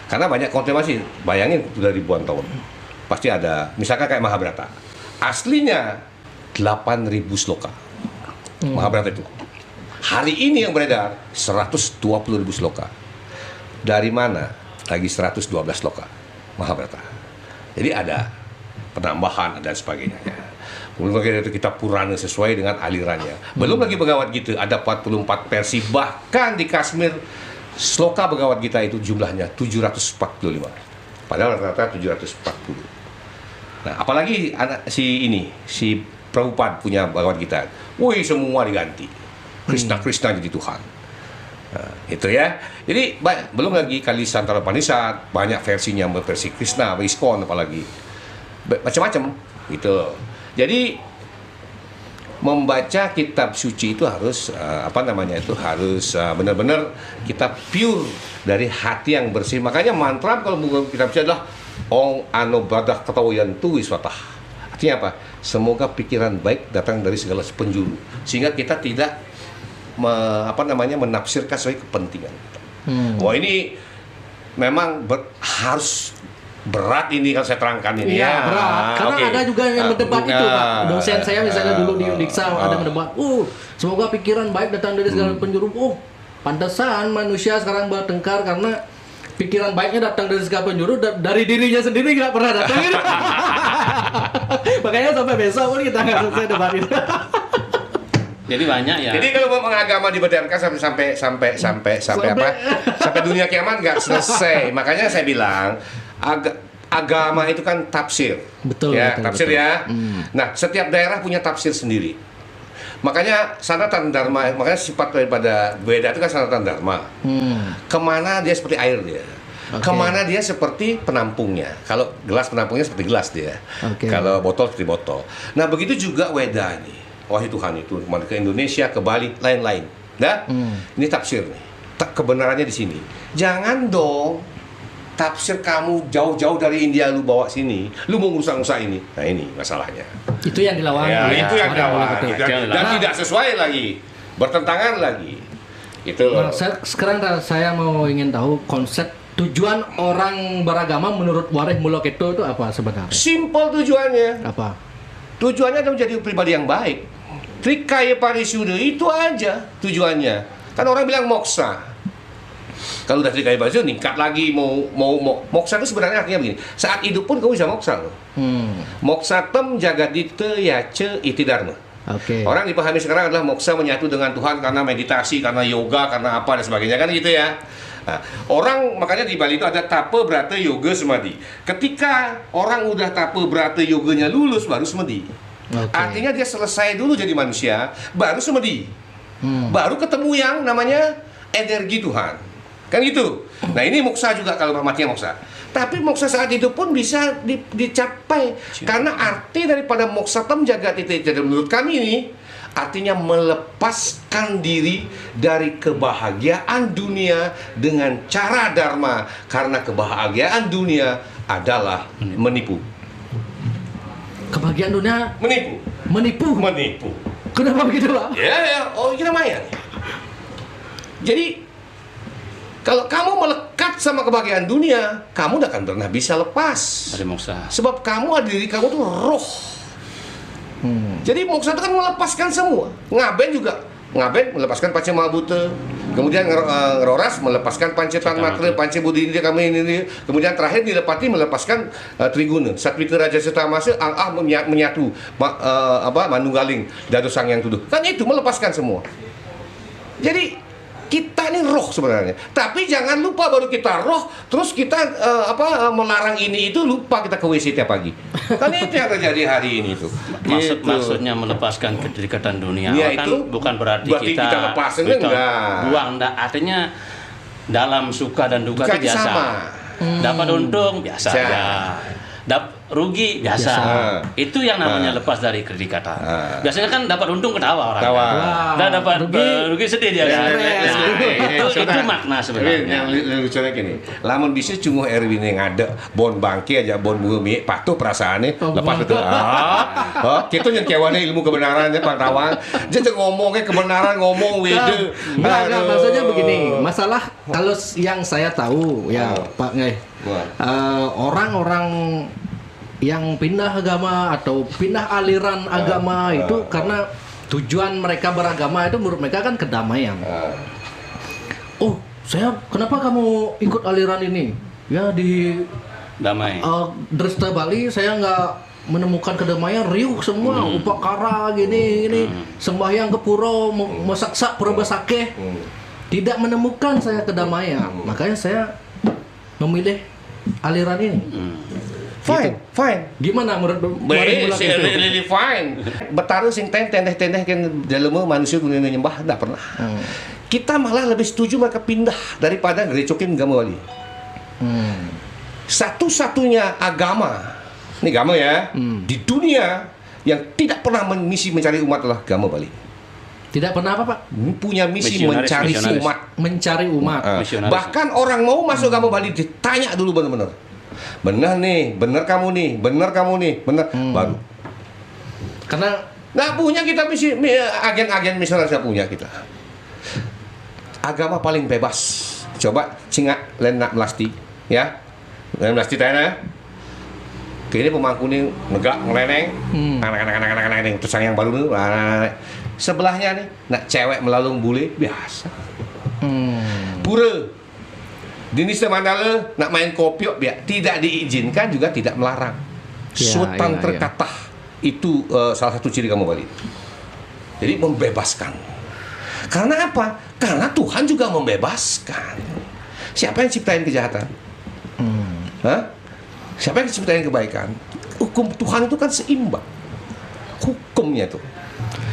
Karena banyak kontemplasi. Bayangin sudah ribuan tahun. Pasti ada, misalkan kayak Mahabharata. Aslinya 8.000 sloka. Mahabharata itu. Hari ini yang beredar 120.000 sloka. Dari mana? Lagi 112 sloka Mahabharata. Jadi ada penambahan dan sebagainya. Belum lagi itu kita purana sesuai dengan alirannya. Belum lagi Bhagavad Gita ada 44 versi, bahkan di Kashmir sloka Bhagavad Gita itu jumlahnya 745. Padahal rata-rata 740. Nah, apalagi si Prabhupada punya Bhagavad Gita. Wih, semua diganti. Krishna jadi Tuhan. Nah, itu ya. Jadi belum lagi Kalisantara Upanishad, banyak versinya, versi Krishna, ISKCON apalagi. Macam-macam gitu. Jadi membaca kitab suci itu harus harus benar-benar kita pure dari hati yang bersih. Makanya mantra kalau bukan kitab suci adalah Om Anobadah Ketawayantu Wiswatah. Artinya apa? Semoga pikiran baik datang dari segala penjuru, sehingga kita tidak menafsirkan sesuai kepentingan. Wah, ini memang harus berat ini kalau saya terangkan ini. Iya, berat. Karena ada juga yang mendebat itu, Pak. Dosen saya misalnya dulu di Undiksa ada mendebat. Semoga pikiran baik datang dari segala penjuru. Pantesan manusia sekarang bertengkar karena pikiran baiknya datang dari segala penjuru, dari dirinya sendiri nggak pernah datang. Makanya sampai besok pun kita nggak selesai debat itu. Jadi banyak ya. Jadi kalau agama dibenarkan sampai dunia kiamat nggak selesai. Makanya saya bilang agama itu kan tafsir. Betul. Tafsir. Nah, setiap daerah punya tafsir sendiri. Makanya sanatan dharma, makanya sifat daripada Weda itu kan sanatan dharma. Kemana dia seperti air dia. Kemana dia seperti penampungnya. Kalau gelas penampungnya seperti gelas dia. Kalau botol seperti botol. Nah, begitu juga Weda ini. Wahai Tuhan itu kemana ke Indonesia, ke Bali, lain-lain. Nah, ini tafsir nih. Kebenarannya di sini. Jangan dong tafsir kamu jauh-jauh dari India lu bawa sini, lu mau ngusah-ngusah ini. Nah, ini masalahnya. Itu yang dilawan. Itu yang dilawan. Dan tidak sesuai lagi, bertentangan lagi. Itu. Nah, sekarang saya ingin tahu konsep tujuan orang beragama menurut Wareh Muloketo itu apa sebenarnya? Simpel tujuannya. Apa? Tujuannya adalah menjadi pribadi yang baik. Trikaya Parisuddha itu aja tujuannya. Kan orang bilang moksa. Kalau udah Trikaya Parisuddha ningkat lagi mau moksa itu sebenarnya artinya begini. Saat hidup pun kamu bisa moksa loh. Moksatem jagadita yace iti dharma. Orang dipahami sekarang adalah moksa menyatu dengan Tuhan karena meditasi, karena yoga, karena apa dan sebagainya kan gitu ya. Nah, orang makanya di Bali itu ada tapa brata yoga samadhi. Ketika orang udah tapa brata yoganya lulus baru samadhi. Artinya dia selesai dulu jadi manusia, baru samadhi. Baru ketemu yang namanya energi Tuhan. Kan gitu. Nah, ini moksa juga kalau matinya moksa. Tapi moksa saat hidup pun bisa dicapai. Karena arti daripada moksatam jagatita menurut kami ini artinya melepaskan diri dari kebahagiaan dunia dengan cara dharma. Karena kebahagiaan dunia adalah menipu. Kebahagiaan dunia menipu. Kenapa begitu, Pak? Oh, kita main. Jadi kalau kamu melekat sama kebahagiaan dunia, kamu tidak akan pernah bisa lepas dari moksa. Sebab kamu diri kamu tuh roh. Jadi moksa itu kan melepaskan semua. Ngaben melepaskan Pancamahabhuta. Kemudian Ngeroras melepaskan Pancetanmatra, Pancabudi kami ini. Kemudian terakhir dilepati melepaskan Triguna, Satwika Raja Setamasa, menyatu Manunggaling, Dado Sang Yang Tuduh. Kan itu melepaskan semua. Jadi kita ini roh sebenarnya. Tapi jangan lupa baru kita roh, terus kita melarang ini itu lupa kita ke WC tiap pagi. Kan itu yang terjadi hari ini tuh. Maksudnya melepaskan keterikatan dunia ya, kan itu bukan berarti kita lepasin enggak. Buang artinya dalam suka dan duka itu biasa. Dapat untung biasa aja. Rugi biasa. Itu yang namanya lepas dari kedekatan. Biasanya kan dapat untung ketawa orang. Dan dapat rugi sedih dia. Itu makna sebenarnya. Yang lucunya gini, lamun bisa cuma Erwin yang ada bon bangki aja bon bumi patuh perasaannya lepas itu. Kita yang kewane ilmu kebenarannya Pak Tawang. Jadi ngomongnya kebenaran ngomong wede. Enggak, maksudnya begini. Masalah kalau yang saya tahu ya Pak Ngai. Orang-orang yang pindah agama atau pindah aliran agama itu karena tujuan mereka beragama itu menurut mereka kan kedamaian. Kenapa kamu ikut aliran ini? Ya di damai. Dresta Bali saya nggak menemukan kedamaian, riuh semua, upakara gini, sembahyang ke pura, masaksa pura basakeh. Tidak menemukan saya kedamaian. Makanya saya memilih aliran ini. Fine. Gimana menurut Really fine. Betara sing tendeh-tendeh kan dalam manusia guna nyembah enggak pernah. Kita malah lebih setuju mereka pindah daripada ngerecokin agama Bali. Satu-satunya agama, ini agama ya, di dunia yang tidak pernah misi mencari umat adalah agama Bali. Tidak pernah apa, Pak? Punya misi mencari umat. Mencari umat. Bahkan orang mau masuk agama Bali ditanya dulu benar-benar. Benar nih, benar kamu nih, benar kamu nih, benar. Baru. Karena nggak punya kita misi, agen-agen misalnya saya punya kita. Agama paling bebas. Coba cingak len nak melasti, ya. Len melasti tanya. Kini pemangku nih negak ngeleneng, anak-anak terus yang baru nih, sebelahnya nih, nak cewek melalung bule biasa. Pura, Dinis Mandala nak main kopiok biar tidak diizinkan juga tidak melarang. Sultan terkatah itu salah satu ciri kamu Bali. Jadi membebaskan. Karena apa? Karena Tuhan juga membebaskan. Siapa yang ciptain kejahatan? Siapa yang ciptain kebaikan? Hukum Tuhan itu kan seimbang. Hukumnya itu.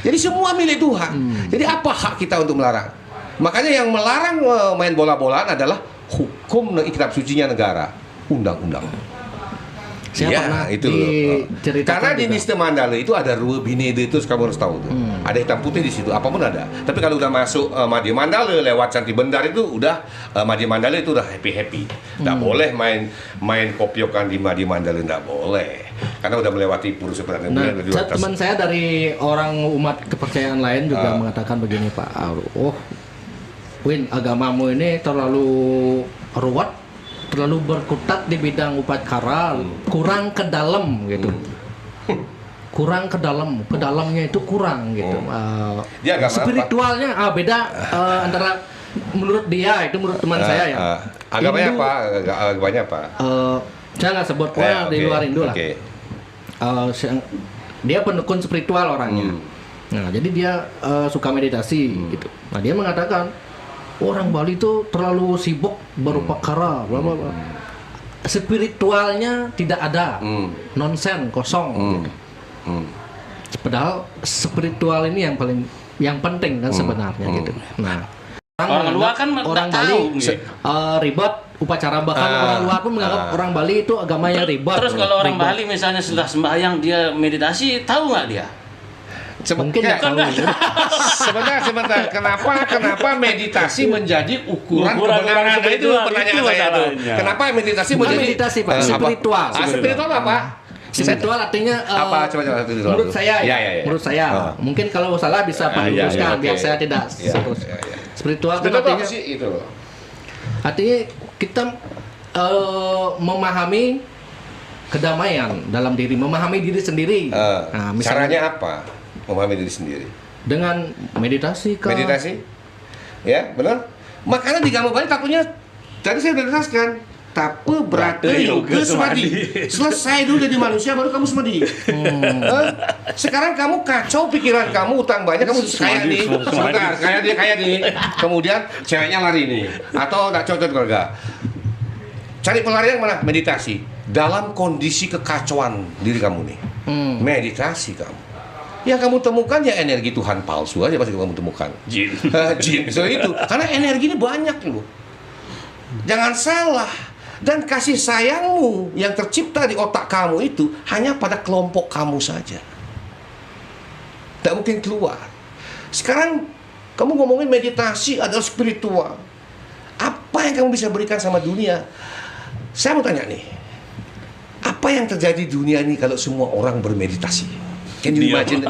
Jadi semua milik Tuhan. Jadi apa hak kita untuk melarang? Makanya yang melarang main bola-bolaan adalah hukum kitab sucinya negara, undang-undang. Saya itu karena di Niste Mandala itu ada Rua Binede itu kamu harus tahu tuh. Ada hitam putih di situ, apapun ada. Tapi kalau udah masuk Madya Mandala lewat Canti Bendar itu udah Madya Mandala itu udah happy. Nggak boleh main kopiokan di Madya Mandala, nggak boleh. Karena udah melewati pur sebenarnya. Nah, teman saya dari orang umat kepercayaan lain juga mengatakan begini, Pak. Win, agamamu ini terlalu ruwet, terlalu berkutat di bidang upacara, kurang ke dalam gitu. Kurang ke dalam, ke dalamnya itu kurang gitu. Dia agama spiritualnya beda antara menurut dia, itu menurut teman saya ya. Agamanya apa? Agamanya apa? Saya nggak sebut, di luar Indo lah. Dia pendukun spiritual orangnya. Nah, jadi dia suka meditasi gitu. Nah, dia mengatakan orang Bali itu terlalu sibuk berupakara, bla bla bla. Spiritualnya tidak ada, nonsen, kosong. Gitu. Padahal spiritual ini yang penting kan sebenarnya gitu. Nah, orang luar kan orang Bali ribet upacara, bahkan orang luar pun menganggap orang Bali itu agamanya ribet. Terus kalau orang Bali misalnya sudah sembahyang dia meditasi, tahu nggak dia? Mungkin ya tahu. Sebentar. Kenapa meditasi menjadi ukuran kebenaran? Itu pertanyaan saya tuh. Kenapa meditasi menjadi meditasi, Pak? Spiritual. Spiritual apa? Spiritual artinya apa? Coba menurut saya ya. Menurut saya. Mungkin kalau salah bisa Pak luruskan biar saya tidak terus. Spiritual itu artinya itu loh. Artinya kita memahami kedamaian dalam diri, memahami diri sendiri. Nah, caranya apa? Memahami diri sendiri dengan meditasi ya benar. Makanya di agama Bali tapunya tadi saya sudah jelaskan, tapu berarti yoga semadi. Selesai dulu jadi manusia baru kamu semadi. Sekarang kamu kacau pikiran kamu, utang banyak, kamu kaya nih, sebentar kaya nih, kemudian ceweknya lari nih, atau tak cocok keluarga. Cari pelarian mana? Meditasi. Dalam kondisi kekacauan diri kamu nih, meditasi kamu. Yang kamu temukan ya energi Tuhan palsu aja pasti kamu temukan. Jin. So itu. Karena energi ini banyak loh. Jangan salah. Dan kasih sayangmu yang tercipta di otak kamu itu hanya pada kelompok kamu saja. Tak mungkin keluar. Sekarang kamu ngomongin meditasi adalah spiritual. Apa yang kamu bisa berikan sama dunia? Saya mau tanya nih. Apa yang terjadi di dunia ini kalau semua orang bermeditasi? Can you imagine?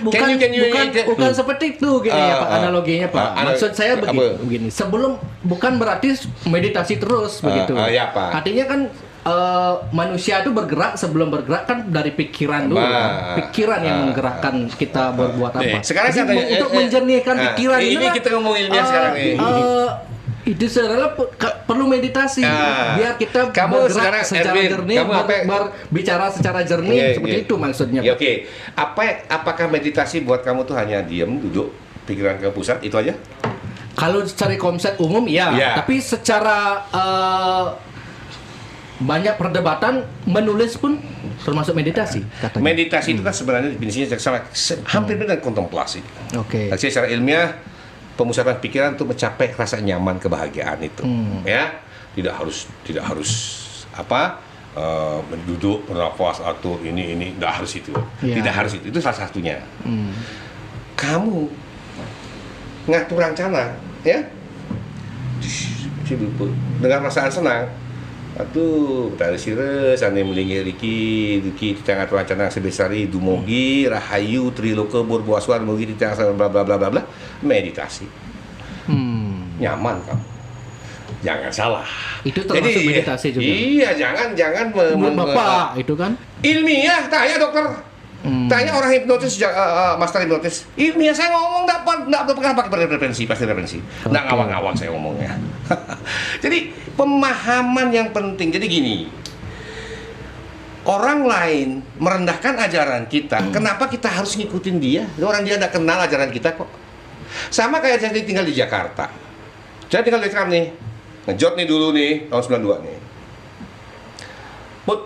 Bukan seperti itu gini ya Pak, analoginya Pak. Maksud saya begini. Bukan berarti meditasi terus begitu. Ya, Pak. Artinya kan manusia itu bergerak, sebelum bergerak kan dari pikiran dulu. Pikiran yang menggerakkan kita berbuat apa. Sekarang saya tanya, untuk menjernihkan pikiran ini kita ngomong ilmiah sekarang nih. Itu sebenarnya perlu meditasi biar kita kamu bergerak sekarang, secara Erwin, jernih, kamu berbicara secara jernih, Iya, seperti iya. itu maksudnya. Ya, Pak. oke. Apakah meditasi buat kamu tuh hanya diam, duduk, pikiran ke pusat, itu aja? Kalau cari konsep umum ya, Iya. tapi secara banyak perdebatan menulis pun termasuk meditasi katanya. Meditasi itu kan sebenarnya definisinya hampir dengan kontemplasi. Oke. Tapi secara ilmiah pemusatan pikiran untuk mencapai rasa nyaman kebahagiaan itu, ya tidak harus apa menduduk bernafas atau ini tidak harus itu, Ya. tidak harus itu salah satunya. Kamu ngatur rencana, ya dengan perasaan senang. Atuh, dari sires ane melingi riki di tengah rencana sebesari dumugi rahayu triloka berbuaswan mugi di tengah bla bla bla bla bla, meditasi. Nyaman kamu. Jangan salah. Itu termasuk meditasi juga. Iya, jangan Menurut Bapak itu kan ilmiah, tanya dokter. Tanya orang hipnotis, master hipnotis. Ilmiah saya ngomong enggak pernah pakai referensi, pasti referensi. Enggak ngawang-ngawang saya ngomongnya. Jadi pemahaman yang penting. Jadi gini. Orang lain merendahkan ajaran kita, kenapa kita harus ngikutin dia? Orang dia enggak kenal ajaran kita kok. Sama kayak saya tinggal di Jakarta. Saya tinggal di Jakarta nih. Ngejot nih dulu nih, tahun 92 nih. Put,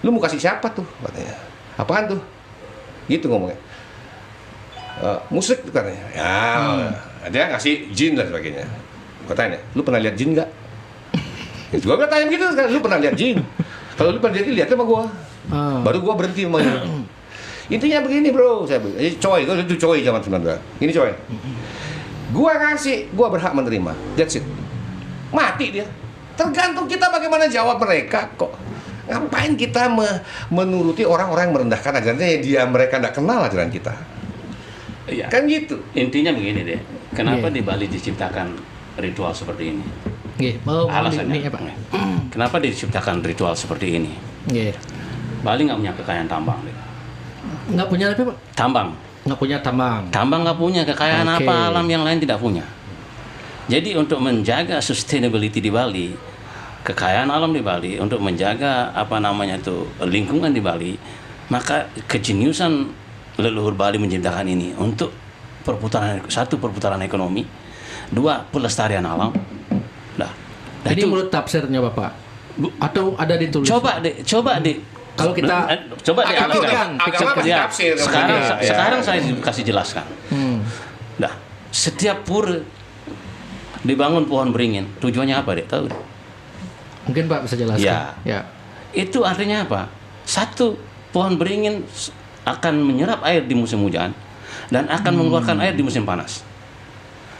lu mau kasih siapa tuh? Katanya. Apaan tuh? Gitu ngomongnya. Musik tuh katanya. Ya, dia ngasih jin dan sebagainya. Gua tanya, lu pernah lihat jin nggak? Itu gua tanya gitu kan, lu pernah lihat jin? Kalau lu pernah lihat sama gua. Baru gua berhenti sama dia. Intinya begini bro, saya bilang. Coy, itu coy zaman 92. Ini coy. Gua ngasih, gua berhak menerima. That's it. Mati dia. Tergantung kita bagaimana jawab mereka kok. Ngapain kita menuruti orang-orang yang merendahkan ajarannya yang mereka tidak kenal ajaran kita? Iya. Kan gitu. Intinya begini deh. Kenapa di Bali diciptakan ritual seperti ini? Alasannya. ini apa? Kenapa diciptakan ritual seperti ini? Bali nggak punya kekayaan tambang deh. Nggak punya apa Pak? Tambang. Nggak punya tambang. Tambang nggak punya kekayaan Oke. apa alam yang lain tidak punya. Jadi untuk menjaga sustainability di Bali, kekayaan alam di Bali, untuk menjaga apa namanya itu lingkungan di Bali, maka kejeniusan leluhur Bali menciptakan ini untuk perputaran ekonomi, dua pelestarian alam. Nah Ini itu menurut tafsirnya Bapak? Atau ada ditulis? coba deh. Kalau kita coba pikirkan, Ya, tafsir. sekarang saya kasih jelaskan. Nah, setiap pura dibangun pohon beringin, tujuannya apa deh? Tahu? mungkin Pak bisa jelaskan. Ya. Itu artinya apa? Satu, pohon beringin akan menyerap air di musim hujan dan akan mengeluarkan air di musim panas.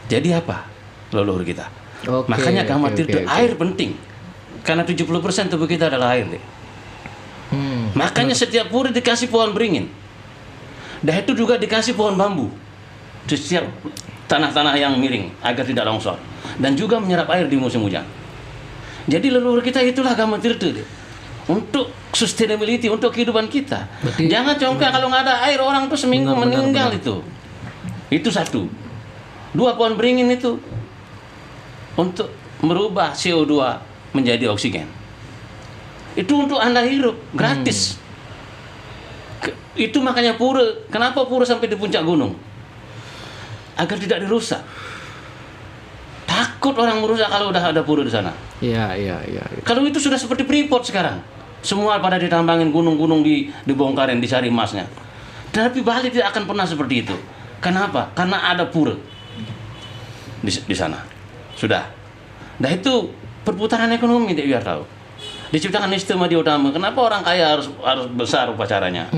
Jadi apa? Leluhur kita. Oke, Makanya kamar oke, tidur oke. air penting. Karena 70% tubuh kita adalah air deh. Makanya setiap pura dikasih pohon beringin. Dan itu juga dikasih pohon bambu di setiap tanah-tanah yang miring agar tidak longsor dan juga menyerap air di musim hujan. Jadi leluhur kita itulah agama Tirta deh. Untuk sustainability, untuk kehidupan kita. Berarti- Jangan congkak kalau nggak ada air orang tuh seminggu meninggal itu. Itu satu. Dua, pohon beringin itu untuk merubah CO2 menjadi oksigen. Itu untuk Anda hirup gratis. Itu makanya pura. Kenapa pura sampai di puncak gunung? Agar tidak dirusak. Takut orang merusak kalau udah ada pura di sana. Iya. Kalau itu sudah seperti Freeport sekarang. Semua pada ditambangin gunung-gunung dibongkarin, dicari emasnya. Tapi Bali tidak akan pernah seperti itu. Kenapa? Karena ada pura di sana. Sudah. Nah itu perputaran ekonomi deh biar tahu. Diciptakan sistem di utama. Kenapa orang kaya harus besar upacaranya?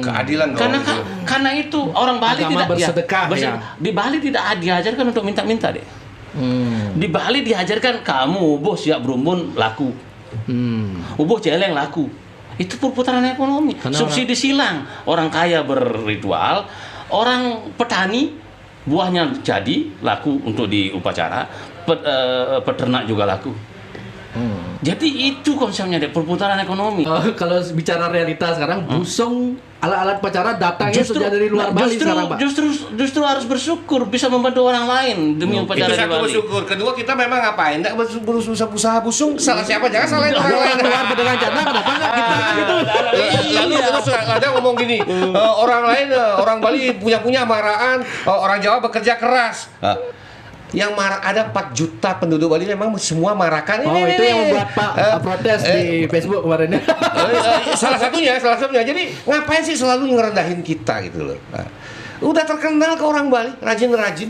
Keadilan dong. Karena itu orang Bali Agama tidak bersedekah, ya. Di Bali tidak diajarkan untuk minta-minta deh. Di Bali diajarkan kamu bos siap berumbun laku. Ubuh celeng laku. Itu perputaran ekonomi. Karena Subsidi silang. Orang kaya berritual, orang petani buahnya jadi laku untuk di upacara, peternak juga laku. Jadi itu konsepnya deh, perputaran ekonomi. Kalau bicara realitas sekarang, Busong alat-alat upacara datangnya sudah dari luar Bali sekarang, Pak. Justru harus bersyukur bisa membantu orang lain demi upacara Itu di satu Bali. bersyukur. Kedua, kita memang ngapain? Nggak berusaha busung. Salah siapa? Jangan salahin orang lain. Luar dengan jana, kenapa nggak kita gitu? Lalu terus ada ngomong gini, orang lain, orang Bali punya maraan, orang Jawa bekerja keras. Yang marah ada 4 juta penduduk Bali memang semua marakan ini. Itu yang membuat Pak protes di Facebook kemarin. Salah satunya. Jadi ngapain sih selalu ngerendahin kita gitu loh. Udah terkenal ke orang Bali, rajin-rajin.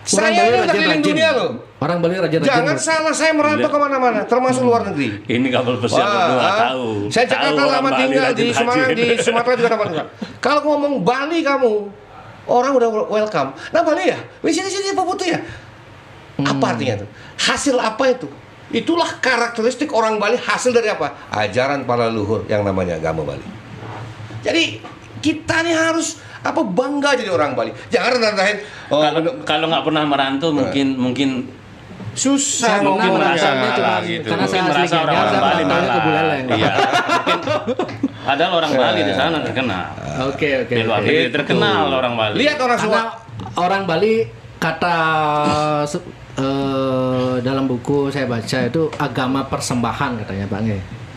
Saya ini udah keliling dunia loh. Orang Bali rajin-rajin. Jangan salah, saya merantau kemana-mana, termasuk luar negeri. Ini kabel pesiar berdua tahu. Saya Jakarta lama tinggal di Semarang, di Sumatera juga lama tinggal. Kalau ngomong Bali kamu, orang udah welcome. Nah Bali ya, sini apa butuh ya? Apa artinya itu? Hasil apa itu? Itulah karakteristik orang Bali, hasil dari apa? Ajaran para leluhur yang namanya agama Bali. Jadi kita nih harus bangga jadi orang Bali. Jangan rendahin. Kalau nggak pernah merantau mungkin susah mungkin merasa gitu. Karena saya merasa orang Bali malah. Iya. Padahal orang Bali di sana terkenal. Oke. Di luar negeri terkenal orang Bali. Lihat orang semua. Orang Bali kata dalam buku saya baca itu agama persembahan katanya Bang.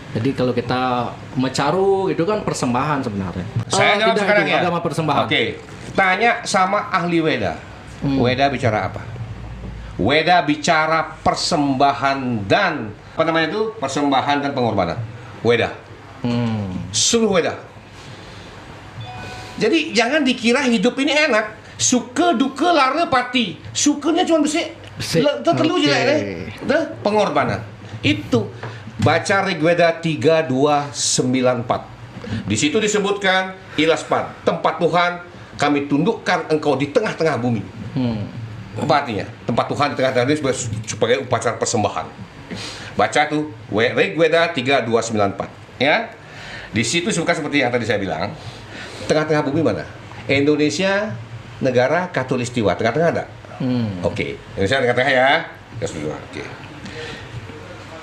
Jadi kalau kita mecaru itu kan persembahan sebenarnya. Saya jawab sekarang ya. Agama persembahan. Oke. Tanya sama ahli Weda. Weda bicara apa? Weda bicara persembahan dan persembahan dan pengorbanan. Weda. Seluruh Weda. Jadi jangan dikira hidup ini enak. Suka duka lara pati. Sukanya cuma bersih. Terlalu jelek pengorbanan. Itu baca Rigveda 3294. Di situ disebutkan Ilaspad, tempat Tuhan kami tundukkan engkau di tengah-tengah bumi. Apa artinya? Tempat Tuhan di tengah-tengah bumi sebagai upacara persembahan. Baca tuh Rigveda 3294. Ya. Di situ suka seperti yang tadi saya bilang. Tengah-tengah bumi mana? Indonesia negara Katulistiwa. Tengah-tengah ada? Oke. Indonesia tengah-tengah ya. Oke.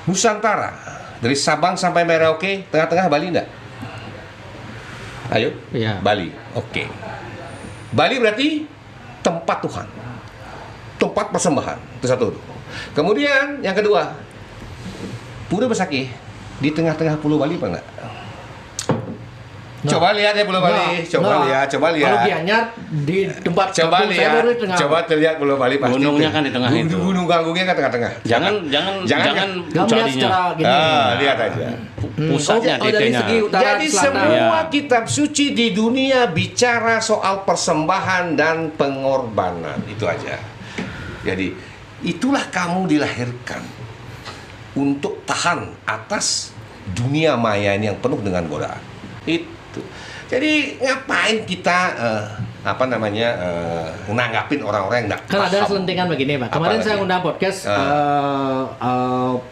Nusantara dari Sabang sampai Merauke, tengah-tengah Bali enggak? Ayo. Iya. Bali. Oke. Bali berarti tempat Tuhan. Tempat persembahan. Itu satu. Kemudian yang kedua, Pura Besakih di tengah-tengah Pulau Bali apa enggak? Coba lihat ya Pulau Bali, coba lihat. Kalau Gianyar di tempat coba kampung lihat, saya baru di tengah. coba terlihat Pulau Bali pasti. Gunungnya kan di tengah itu. Gunung Ganggungnya kan tengah-tengah. Jangan Gak melihat secara gini. Lihat aja. Pusatnya dari titiknya. segi utara Jadi selatan. semua kitab suci di dunia bicara soal persembahan dan pengorbanan. Itu aja. Jadi itulah kamu dilahirkan untuk tahan atas dunia maya ini yang penuh dengan godaan. Itu. Jadi ngapain kita nanggapin orang-orang yang nggak Kan ada paham. selentingan begini Pak. Kemarin saya undang podcast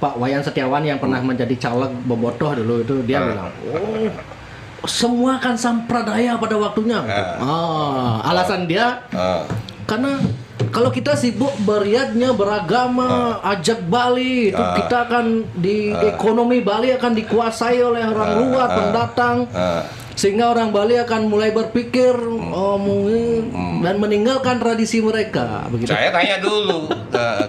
Pak Wayan Setiawan yang pernah menjadi caleg Bobotoh dulu itu dia bilang, semua kan sampradaya pada waktunya. Alasan dia karena kalau kita sibuk beriadnya beragama, ajak Bali, itu kita akan di ekonomi Bali akan dikuasai oleh orang luar pendatang. Sehingga orang Bali akan mulai berpikir dan meninggalkan tradisi mereka. Begitu. Saya tanya dulu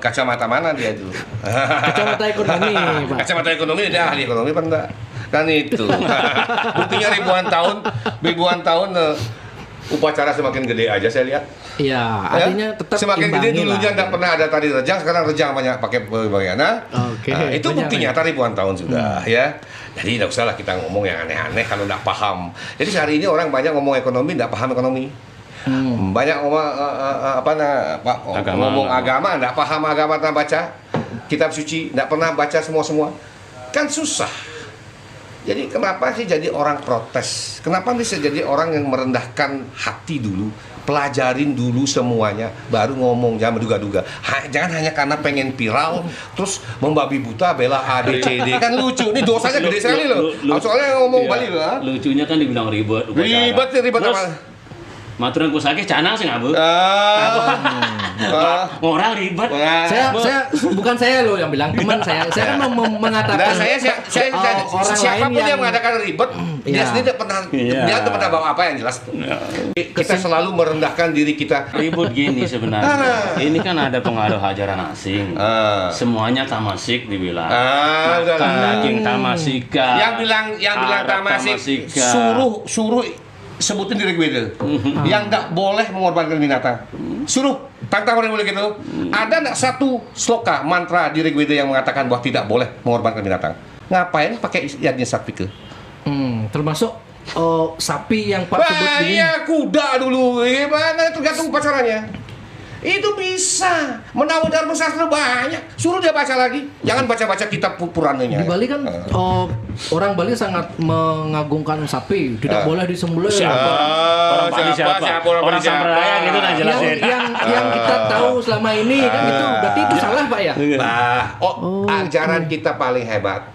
kacamata mana dia dulu? Kacamata ekonomi, Pak. Kacamata ekonomi dia ahli ekonomi apa enggak? Kan itu. Buktinya ribuan tahun upacara semakin gede aja saya lihat. Iya, artinya tetap semakin gede imbangi dulunya lah. enggak pernah ada tari rejang, sekarang rejang banyak pakai bagaimana? Oke. Itu bukti nyata ribuan tahun sudah ya. Jadi tidak usahlah kita ngomong yang aneh-aneh kalau enggak paham. Jadi hari ini orang banyak ngomong ekonomi enggak paham ekonomi. Banyak ngomong ngomong agama enggak paham agama, tanpa baca kitab suci, enggak pernah baca semua. Kan susah. Jadi kenapa sih jadi orang protes? Kenapa bisa jadi orang yang merendahkan hati dulu? Pelajarin dulu semuanya, baru ngomong, jangan menduga-duga. Jangan hanya karena pengen viral, terus membabi buta bela A, B, C, D. Kan lucu, ini dosanya gede sekali loh. Soalnya ngomong Bali loh. Lucunya kan dibilang ribet. Ribet apa? maturan kusake canang sih ngabu. Orang ribet. Bukan saya loh yang bilang, teman saya kan mengatakan. Nah, orang siapapun lain yang mengatakan ribet, dia sendiri dia tidak pernah bawa apa yang jelas. Kita selalu merendahkan diri kita. Ribut gini sebenarnya. Ini kan ada pengaruh ajaran asing. Semuanya tamasik dibilang. Daging tamasika. Yang bilang tamasik, suruh sebutin diri gue itu. Yang nggak boleh mengorbankan binatang. Suruh tantang orang boleh gitu. Ada nggak satu sloka mantra diri gue yang mengatakan bahwa tidak boleh mengorbankan binatang? Ngapain pakai yadnya sapi ke? Termasuk sapi yang Pak sebut ini. Iya, kuda dulu. Gimana tergantung pacarannya. Itu bisa menawar Dharma Sastra banyak. Suruh dia baca lagi. Jangan baca-baca kitab Purananya. Di Bali kan orang Bali sangat mengagungkan sapi. Tidak boleh disembelih. Orang Bali siapa? Orang Sampraya gitu nah jelasin. Yang kita tahu selama ini kan itu berarti itu salah Pak ya? Ajaran kita paling hebat.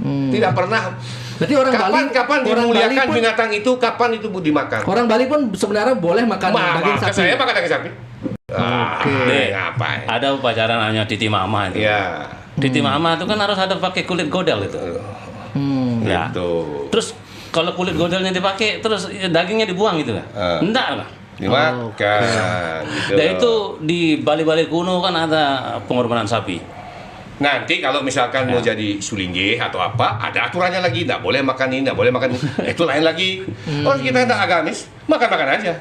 Tidak pernah. Berarti orang Bali kapan dimuliakan binatang itu, kapan itu dimakan. Orang Bali pun sebenarnya boleh makan daging sapi. Saya makan daging sapi. Ngapain? Ada upacara namanya Titi Mama itu. Iya. Titi Mama itu kan harus ada pakai kulit godel itu. Ya. Gitu. Terus kalau kulit godelnya dipakai, terus dagingnya dibuang gitu kan? Enggak lah. Dimakan. Gitu. Dan itu di Bali-Bali kuno kan ada pengorbanan sapi. Nanti kalau misalkan mau jadi sulingge atau apa, ada aturannya lagi. Nggak boleh makan ini, nggak boleh makan ini. Itu lain lagi. Orang kita nggak agamis, makan-makan aja.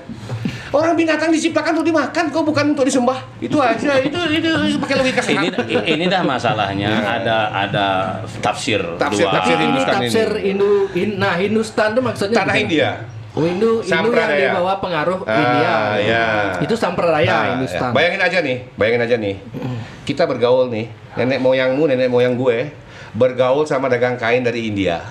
Orang binatang diciptakan untuk dimakan, kok bukan untuk disembah. Itu aja. Itu pakai logika sehat. Ini dah masalahnya. Ada tafsir Hindustan ini. Hindustan itu maksudnya Tanah India. Hindu yang dibawa pengaruh India. Ya. Itu sampradaya Hindustan. Bayangin aja nih. Kita bergaul nih, nenek moyangmu, nenek moyang gue bergaul sama dagang kain dari India.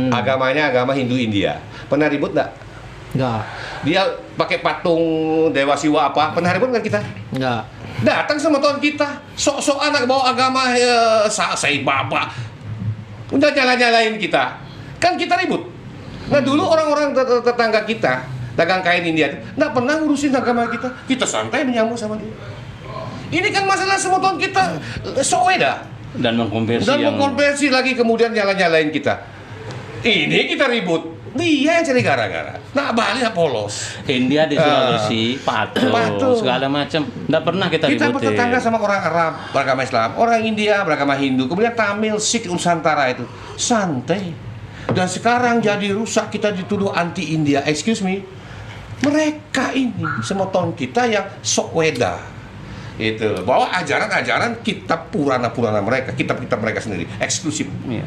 Agamanya agama Hindu India. Pernah ribut nggak? Enggak. Dia pakai patung Dewa Siwa apa? Pernah ribut nggak kita? Enggak. Datang sama Tuhan kita, sok-sok anak bawa agama Sai Baba. Udah nyala-nyalain kita. Kan kita ribut. Nah dulu orang-orang tetangga kita, dagang kain India, nggak pernah ngurusin agama kita. Kita santai menyambut sama dia. Ini kan masalah semua Tuhan kita soeda. Dan mengkonversi lagi kemudian nyala-nyalain kita. Ini kita ribut. Dia yang cari gara-gara. Nah, Bali polos. India di Sulawesi patuh segala macam. Nggak pernah kita ributin. Kita bertetangga sama orang Arab beragama Islam, orang India beragama Hindu, kemudian Tamil, Sikh, Nusantara itu santai. Dan sekarang jadi rusak, kita dituduh anti India. Excuse me. Mereka ini semua tahun kita yang sok weda. Itu bahwa ajaran-ajaran kitab Purana mereka, kitab-kitab mereka sendiri eksklusif. Iya,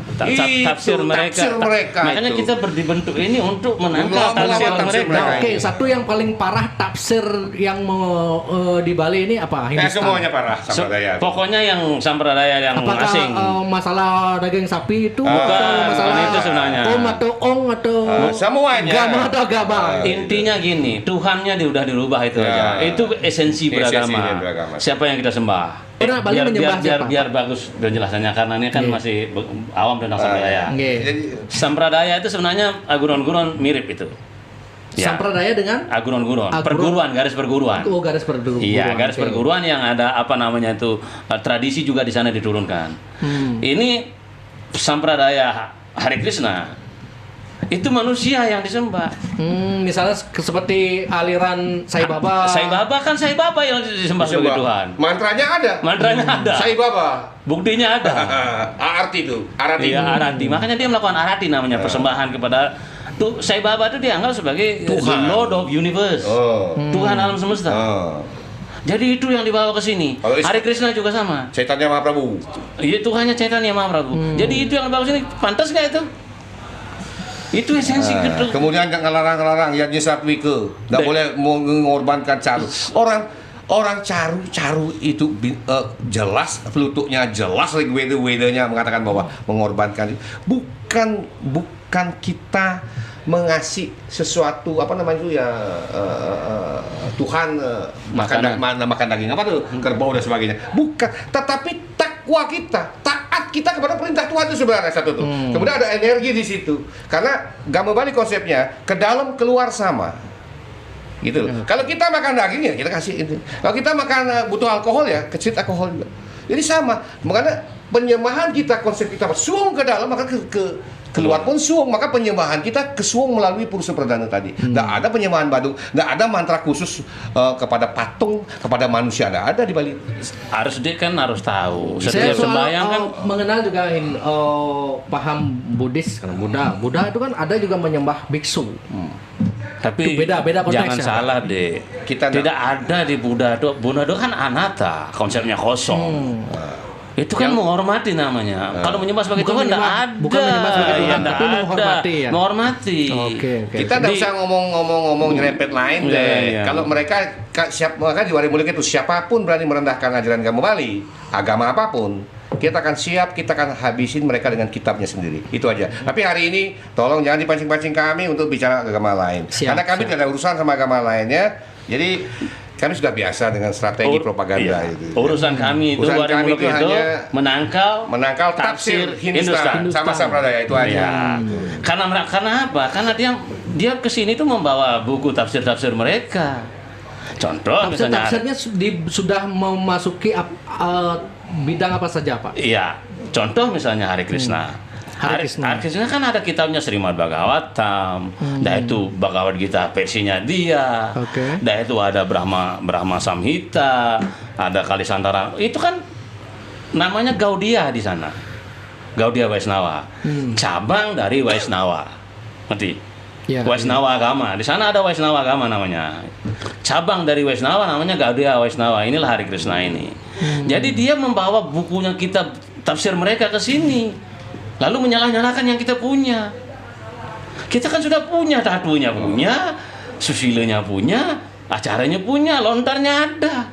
tafsir mereka. Makanya itu. kita dibentuk ini untuk menangkap tafsir mereka. Oke, satu yang paling parah tafsir yang di Bali ini apa? Hindustan. Semuanya parah sampradaya. Pokoknya yang sampradaya yang apakah asing. Masalah daging sapi itu bukan, atau masalah itu sebenarnya. Om atau ong atau semuanya. Agama atau agama. Intinya gini, Tuhannya udah dirubah itu aja. Itu esensi beragama. Siapa yang kita sembah? Biar bagus penjelasannya karena ini kan masih awam tentang sampradaya. Sampradaya itu sebenarnya aguron-guron mirip itu. Ya. Sampradaya dengan aguron-guron, perguruan, garis perguruan. Oh, garis perguruan. Iya, garis perguruan yang ada apa namanya itu tradisi juga di sana diturunkan. Ini sampradaya Hare Krishna. Itu manusia yang disembah. Misalnya seperti aliran Sai Baba. Sai Baba kan Sai Baba yang disembah sebagai Tuhan. Mantranya ada. Sai Baba. Buktinya ada. Arati itu. Arati. Iya, Arati. Makanya dia melakukan arati namanya persembahan kepada Sai Baba itu dianggap sebagai Tuhan. The Lord of Universe. Tuhan alam semesta. Jadi itu yang dibawa ke sini. Hare Krishna juga sama. Chaitanya Mahaprabhu. Iya, Tuhannya Chaitanya Mahaprabhu. Jadi itu yang dibawa ke sini. Pantas nggak itu? Itu esensi gitu. Kemudian nggak ngelarang yadnya sapi ke, nggak boleh mengorbankan caru. Orang caru itu jelas pelututnya jelas Weda-wedanya mengatakan bahwa mengorbankan bukan kita mengasih sesuatu apa namanya itu ya Tuhan makan daging apa tuh kerbau dan sebagainya, bukan, tetapi takwa kita, taat kita kepada perintah Tuhan itu sebenarnya satu tuh. Kemudian ada energi di situ karena Gama Bali konsepnya ke dalam keluar sama. Gitu loh. Kalau kita makan daging ya kita kasih itu. Kalau kita makan butuh alkohol ya kecil alkohol juga. Jadi sama. Makanya penyembahan kita konsep kita suung ke dalam maka keluar pun suung, maka penyembahan kita ke suung melalui Purusa Perdana tadi. Nggak ada penyembahan badung, nggak ada mantra khusus kepada patung, kepada manusia, nggak ada di Bali. Dia kan harus tahu. Saya Setiap sembahyang kan mengenal juga paham Buddhis kan Buddha itu kan ada juga menyembah biksu. tapi Itu beda jangan konteksnya. salah deh. Kita Tidak ada di Buddha itu kan anatta, konsepnya kosong. Itu kan menghormati namanya. Kalau menyembah sebagai Bukan Tuhan tidak menyembah- ada. bukan menyembah sebagai Tuhan, Ya, tapi nggak menghormati ada. ya? Menghormati. Oke. Kita nggak Jadi- usah ngomong nyerempet lain Iya, deh. iya. Kalau mereka maka di Wari Mulia itu siapapun berani merendahkan ajaran agama Bali, agama apapun, kita akan siap, kita akan habisin mereka dengan kitabnya sendiri. Itu aja. Tapi hari ini tolong jangan dipancing-pancing kami untuk bicara agama lain. Siap, Karena kami siap. tidak ada urusan sama agama lainnya. Jadi kami sudah biasa dengan strategi propaganda Iya. itu. Urusan kami itu Urusan Wari kami Muluk itu itu hanya menangkal tafsir Hindustan sama Hindustan. Sampradaya itu aja. Ya. Karena apa? Karena dia kesini tuh membawa buku tafsir mereka. Contoh misalnya Tafsirnya sudah memasuki bidang apa saja, Pak? iya, contoh misalnya Hare Krishna. Hare Krishna. Hare Krishna kan ada kitabnya Srimad Bhagavatam, dan itu Bhagavad Gita versinya dia. Oke. Dan itu ada Brahma Samhita, ada Kalisantara. Itu kan namanya Gaudiya di sana. Gaudiya Vaisnava. Cabang dari Vaisnava. Ngerti? Ya, Vaisnava agama. Di sana ada Vaisnava agama namanya. Cabang dari Vaisnava namanya Gaudiya Vaisnava. Inilah Hare Krishna ini. Jadi dia membawa bukunya kitab tafsir mereka ke sini. Lalu menyalah-nyalahkan yang kita punya. Kita kan sudah punya, tatunya punya, susilanya punya, acaranya punya, lontarnya ada.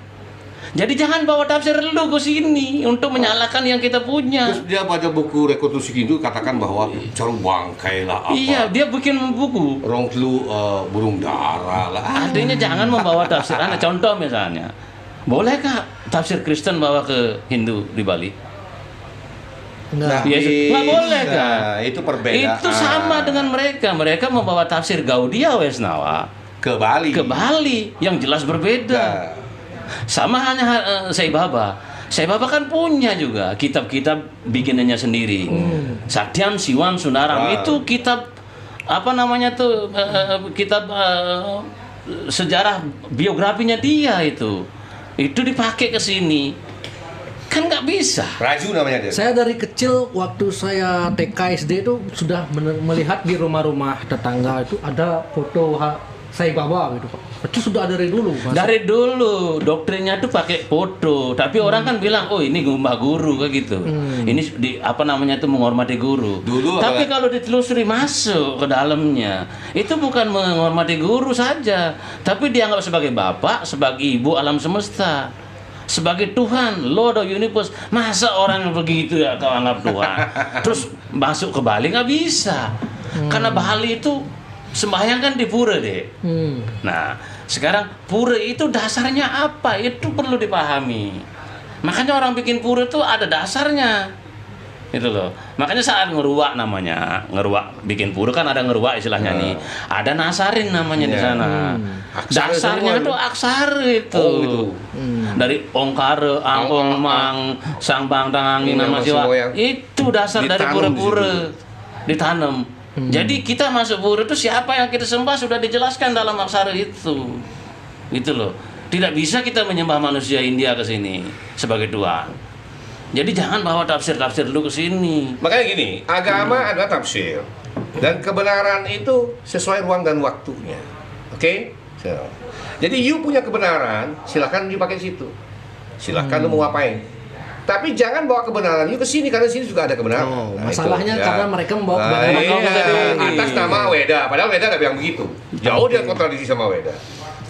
Jadi jangan bawa tafsir lu ke sini untuk menyalahkan yang kita punya. Terus dia baca buku rekonstruksi Hindu katakan bahwa caru bangkai lah apa. Iya, dia bikin buku. Rong telu burung dara lah. Artinya jangan membawa tafsir aneh. Contoh misalnya, bolehkah tafsir Kristen bawa ke Hindu di Bali? Nah, Yesus nggak boleh kan? Itu perbedaan. Itu sama dengan mereka. Mereka membawa tafsir Gaudiya Vaisnava ke Bali. ke Bali yang jelas berbeda. Nah, Sama hanya Sai Baba. Sai Baba kan punya juga kitab-kitab bikinannya sendiri. Satyam, Siwam, Sundaram itu kitab apa namanya tuh kitab sejarah biografinya dia itu. Itu dipakai ke sini. Kan nggak bisa. Raju namanya dia. saya dari kecil waktu saya TK SD itu sudah melihat di rumah-rumah tetangga itu ada foto Sai Baba gitu, Pak. Itu sudah dari dulu, Mas. Dari dulu doktrinnya tuh pakai foto, tapi orang kan bilang, oh ini mbah guru kayak gitu. Ini apa namanya tuh menghormati guru. Dulu tapi apa- kalau ditelusuri masuk ke dalamnya, itu bukan menghormati guru saja, tapi dianggap sebagai bapak, sebagai ibu alam semesta, sebagai Tuhan, Lord of Universe. Masa orang yang begitu ya kau anggap Tuhan? Terus masuk ke Bali nggak bisa, karena Bali itu sembahyang kan di pura deh. Nah, sekarang pura itu dasarnya apa? Itu perlu dipahami. Makanya orang bikin pura itu ada dasarnya. Itu loh. Makanya saat ngeruak namanya, ngeruak bikin pura kan ada ngeruak istilahnya nih. Ada nasarin namanya di sana. Aksara Dasarnya semua itu aksara itu. Oh, itu. Dari Ongkara, Angkong Mang, Sang Bang Tangangi Nama Siwa. Itu dasar dari Ditanam di pura-pura. Ditanam. Jadi kita masuk pura itu siapa yang kita sembah sudah dijelaskan dalam aksara itu. Gitu loh. Tidak bisa kita menyembah manusia India ke sini sebagai Tuhan. Jadi jangan bawa tafsir-tafsir dulu ke sini. Makanya gini, agama adalah tafsir dan kebenaran itu sesuai ruang dan waktunya. Oke? So, jadi you punya kebenaran, silakan you pakai situ. Silakan lu mau ngapain. Tapi jangan bawa kebenaran you ke sini karena sini juga ada kebenaran. Oh, Nah, masalahnya itu, ya. karena mereka membawa kebenaran. Iya, Kebenaran. atas nama Weda, padahal Weda nggak bilang begitu. Jauh dia kontradiksi sama Weda.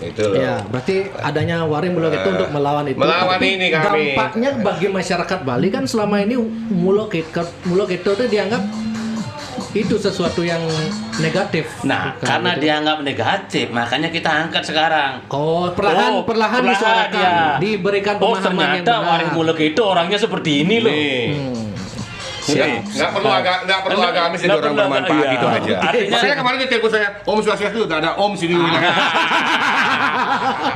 Itu loh. Ya, berarti adanya Wari Muluk itu untuk melawan itu. Melawan Tapi ini kami. dampaknya bagi masyarakat Bali kan selama ini Muluk itu dianggap itu sesuatu yang negatif. Nah, Bukan karena gitu. dianggap negatif, makanya kita angkat sekarang. Oh, perlahan disuarakan, ya. diberikan pemahaman yang ternyata benar. Wari Muluk itu orangnya seperti ini loh. Nih. Siap. Nggak perlu agamis jadi Nggak orang perlu bermanfaat iya. gitu aja. Artinya- Makanya kemarin dia telepon saya, Om Swastiastu, udah ada Om sini.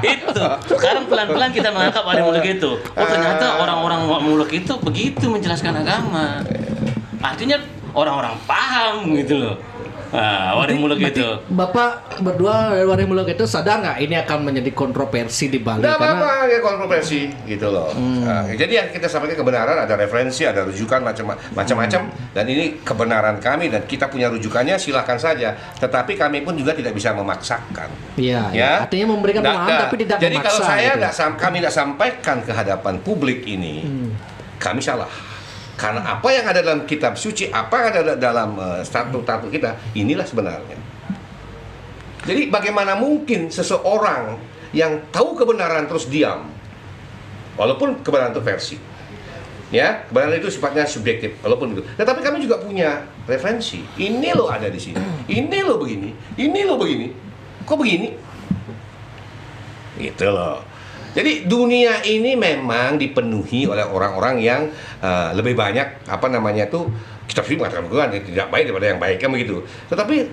Itu. Sekarang pelan-pelan kita menangkap Wari Muluk itu. Oh ternyata orang-orang Muluk itu begitu menjelaskan agama. Artinya orang-orang paham gitu loh. Nah, Wari Muluk itu. Bapak berdua Wari Muluk itu sadar nggak ini akan menjadi kontroversi di Bali? Nggak Karena apa-apa, ya kontroversi gitu loh. Nah, jadi yang kita sampaikan kebenaran, ada referensi, ada rujukan macam-macam, dan ini kebenaran kami dan kita punya rujukannya, silahkan saja. Tetapi kami pun juga tidak bisa memaksakan. Iya, Ya. artinya memberikan pemahaman tapi tidak Jadi memaksa. kalau saya gitu. kami tidak sampaikan ke hadapan publik ini, kami salah. Karena apa yang ada dalam kitab suci, apa yang ada dalam statut-statut kita, inilah sebenarnya. Jadi bagaimana mungkin seseorang yang tahu kebenaran terus diam, walaupun kebenaran itu versi, ya kebenaran itu sifatnya subjektif, walaupun itu. Tetapi kami juga punya referensi. Ini loh ada di sini, ini loh begini, ini loh begini, kok begini? Gitu loh. Jadi dunia ini memang dipenuhi oleh orang-orang yang lebih banyak kitab suci mengatakan bukan tidak baik daripada yang baik kan begitu. Tetapi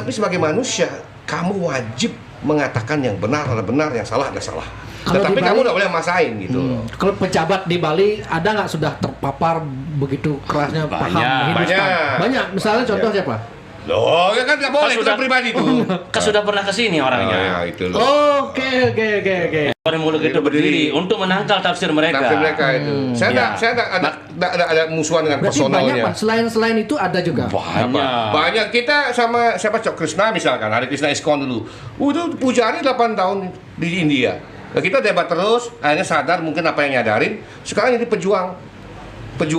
sebagai manusia kamu wajib mengatakan yang benar adalah benar, yang salah adalah salah. Kalau Tetapi di Bali- kamu tidak boleh masain gitu. Kalau pejabat di Bali ada nggak sudah terpapar begitu kerasnya paham Banyak. Hindustan? Banyak. Misalnya contoh Banyak. siapa? Loh, ya kan nggak boleh, itu sudah- kan pribadi tuh. Kan sudah pernah kesini orangnya. ya, itu loh. Oke. Wari Muluk itu Itu berdiri. berdiri untuk menangkal tafsir mereka. Tafsir mereka itu. Saya Ya. ada musuhan dengan Berarti banyak personalnya. Pak. Selain itu ada juga. Banyak. Banyak. Kita sama siapa Cok Krishna misalkan, Hari Krishna Iskon dulu. Udah pujari 8 tahun di India. Nah, kita debat terus, akhirnya sadar mungkin apa yang nyadarin. Sekarang jadi pejuang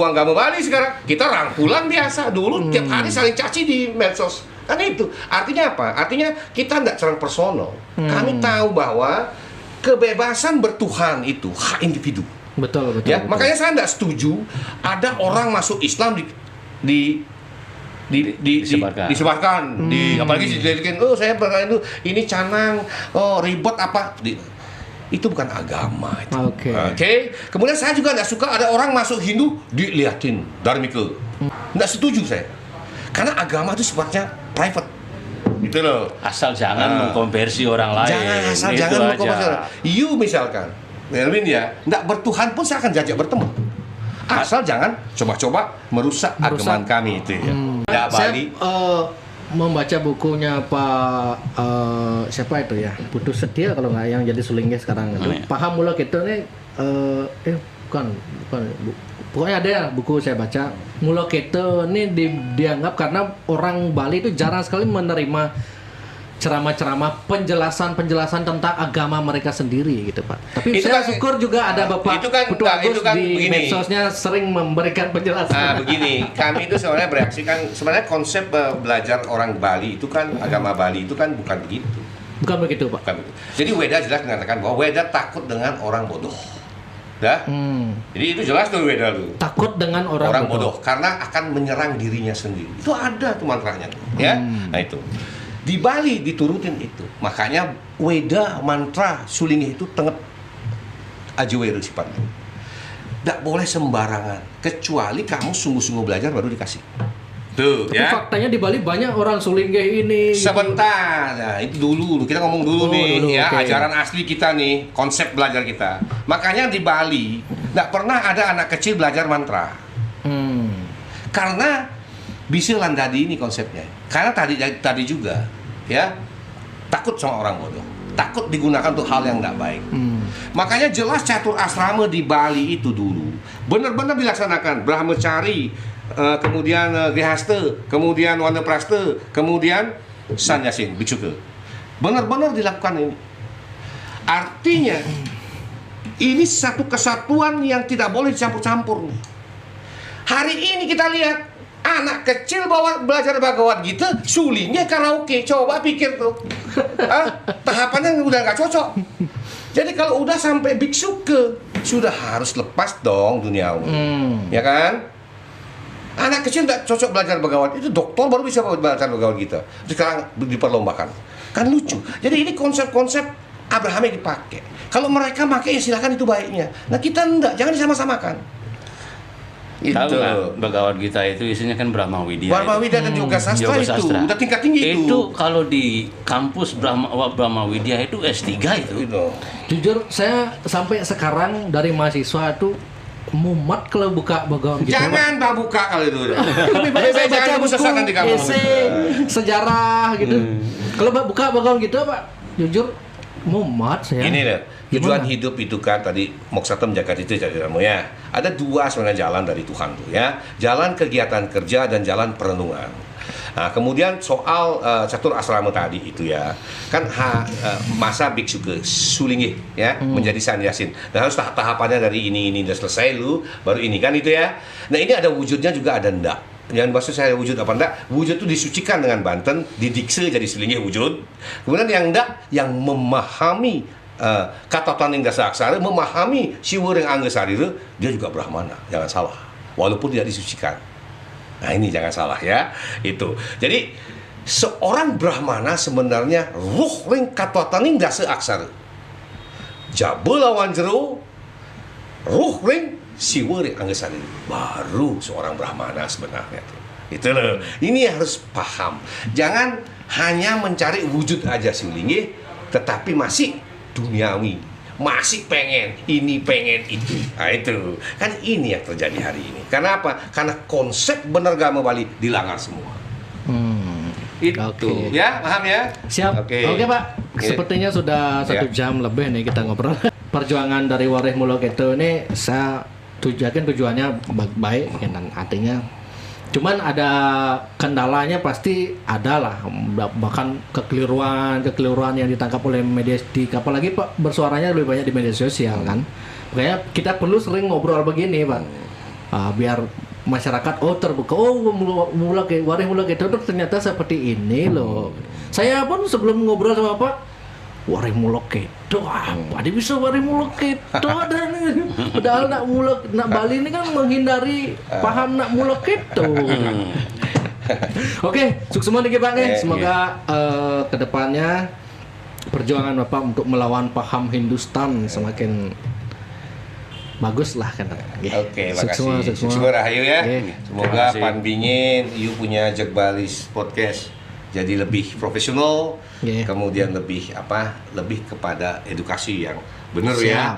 agama Bali sekarang. Kita rangkulan biasa. Dulu tiap hari saling caci di medsos. Kan itu. Artinya apa? Artinya kita tidak serang personal. Kami tahu bahwa kebebasan bertuhan itu hak individu. Betul. Ya, betul. makanya saya tidak setuju ada orang masuk Islam disebarkan, apalagi dijadikan saya berkata itu ini canang, ribet apa itu bukan agama itu. Oke. Kemudian saya juga tidak suka ada orang masuk Hindu diliatin Dharmika. Tidak setuju saya. Karena agama itu sifatnya private. Gitu loh. Asal jangan mengkonversi orang lain. Itu Jangan aja. mengkonversi orang. You misalkan, Melvin ya, tidak bertuhan pun saya akan jajak bertemu. Asal jangan coba-coba merusak agama kami itu ya. Ya Bali. Saya membaca bukunya Pak siapa itu ya, Putus Setia kalau nggak, yang jadi sulingnya sekarang itu. Paham Muluk itu nih bukan pokoknya ada ya buku saya baca. Muluk itu ini dianggap karena orang Bali itu jarang sekali menerima ceramah-ceramah penjelasan tentang agama mereka sendiri gitu Pak. Tapi Itu saya kan- syukur juga ada Bapak itu kan- Putu enggak, Agus itu kan di begini. medsosnya sering memberikan penjelasan. Begini, kami itu sebenarnya bereaksi kan, sebenarnya konsep belajar orang Bali itu kan, agama Bali itu kan bukan begitu. Bukan begitu Pak. Bukan begitu. Jadi Weda jelas mengatakan bahwa Weda takut dengan orang bodoh. Dah? Jadi itu jelas tuh Weda tuh. Takut dengan Orang bodoh karena akan menyerang dirinya sendiri. Itu ada tuh mantranya tuh, ya. Nah itu. Di Bali diturutin itu. Makanya Weda mantra sulingih itu tenget ajeweru sifatnya. Tidak boleh sembarangan kecuali kamu sungguh-sungguh belajar baru dikasih. Tuh, Tapi ya. faktanya di Bali banyak orang sulinggeh ini. Sebentar, nah itu dulu kita ngomong dulu nih dulu, ya, oke. ajaran asli kita nih, konsep belajar kita. Makanya di Bali nggak pernah ada anak kecil belajar mantra, karena bisa landadi ini konsepnya. Karena tadi juga ya takut sama orang bodoh, takut digunakan untuk hal yang nggak baik. Makanya jelas catur asrama di Bali itu dulu benar-benar dilaksanakan Brahmacari. Kemudian Grihasta, kemudian Wanaprasta, kemudian Sanyasin, Bicuka. Benar-benar dilakukan ini. Artinya ini satu kesatuan yang tidak boleh dicampur-campur. Hari ini kita lihat anak kecil belajar Bhagavad Gita, sulingnya karaoke. Coba pikir tuh, tahapannya udah nggak cocok. Jadi kalau udah sampai biksu sudah harus lepas dong duniawi, ya kan? Anak kecil tidak cocok belajar Bhagavad, itu dokter baru bisa belajar Bhagavad Gita. Sekarang diperlombakan, kan lucu. Jadi ini konsep-konsep Abraham yang dipakai. Kalau mereka pakai ya silakan, itu baiknya. Nah kita enggak, jangan disama-samakan. Tahu Itu. nggak, Bhagavad Gita itu isinya kan Brahma Widya. Brahma itu. Widya dan Yoga Sastra Yoga itu Sastra. udah tingkat tinggi itu. Itu kalau di kampus Brahma Widya itu S3 itu. Jujur saya sampai sekarang dari mahasiswa tuh mumet kalau buka Bhagavad Gita. Jangan Pak buka kalau itu. Lebih baik saya baca jangan buku sesat nanti kamu. esai, sejarah gitu. Kalau buka Bhagavad Gita Pak, jujur mumet saya. Ini deh, tujuan Gimana? hidup itu kan tadi moksata menjaga itu jadi kamu ya. Ada dua sebenarnya jalan dari Tuhan tuh ya. Jalan kegiatan kerja dan jalan perenungan. Nah, kemudian soal catur asrama tadi itu ya, kan masa biksu ke sulinggi ya menjadi sannyasin. Dan harus tahapannya dari ini udah selesai lu baru ini kan itu ya. Nah ini ada wujudnya juga ada ndak. Yang maksud saya wujud apa enggak? Wujud itu disucikan dengan banten, didikse jadi sulinggi wujud. Kemudian yang enggak, yang memahami kata taning dasa aksara, memahami siwa yang angga sarira, dia juga brahmana, jangan salah. Walaupun tidak disucikan. Nah ini jangan salah ya, itu. Jadi seorang brahmana sebenarnya ruh ring kata taning dasa aksara. Jabul lawan jero, ruh ring siwa ring angga sarira. Baru seorang brahmana sebenarnya tuh. Itu loh. Ini harus paham. Jangan hanya mencari wujud aja silingi, tetapi masih duniawi, masih pengen ini pengen itu. Nah itu kan ini yang terjadi hari ini. Karena apa? Karena konsep benar gama Bali dilanggar semua. Itu Oke. ya, paham ya? Siap. Oke. Oke Pak. Oke. Sepertinya sudah 1 Ya. jam lebih nih kita ngobrol. Perjuangan dari Wareh Muloketo ini saya tujuannya baik dan artinya. Cuman ada kendalanya pasti ada lah, bahkan kekeliruan yang ditangkap oleh media, apalagi Pak bersuaranya lebih banyak di media sosial kan. Makanya kita perlu sering ngobrol begini Pak, biar masyarakat terbuka, Wareh Muloketo itu ternyata seperti ini loh. Saya pun sebelum ngobrol sama Pak, Wareh Muloketo apa dia bisa Wareh Muloketo dan padahal nak Bali ini kan menghindari paham nak Muloketo. Oke, sukses dikit Pak nih. Semoga kedepannya perjuangan Bapak untuk melawan paham Hindustan semakin bagus lah kan. Oke, makasih. Sukses Rahayu ya. Semoga Pan Bingin, you punya Jagbalis Podcast jadi lebih profesional, kemudian lebih kepada edukasi yang benar ya.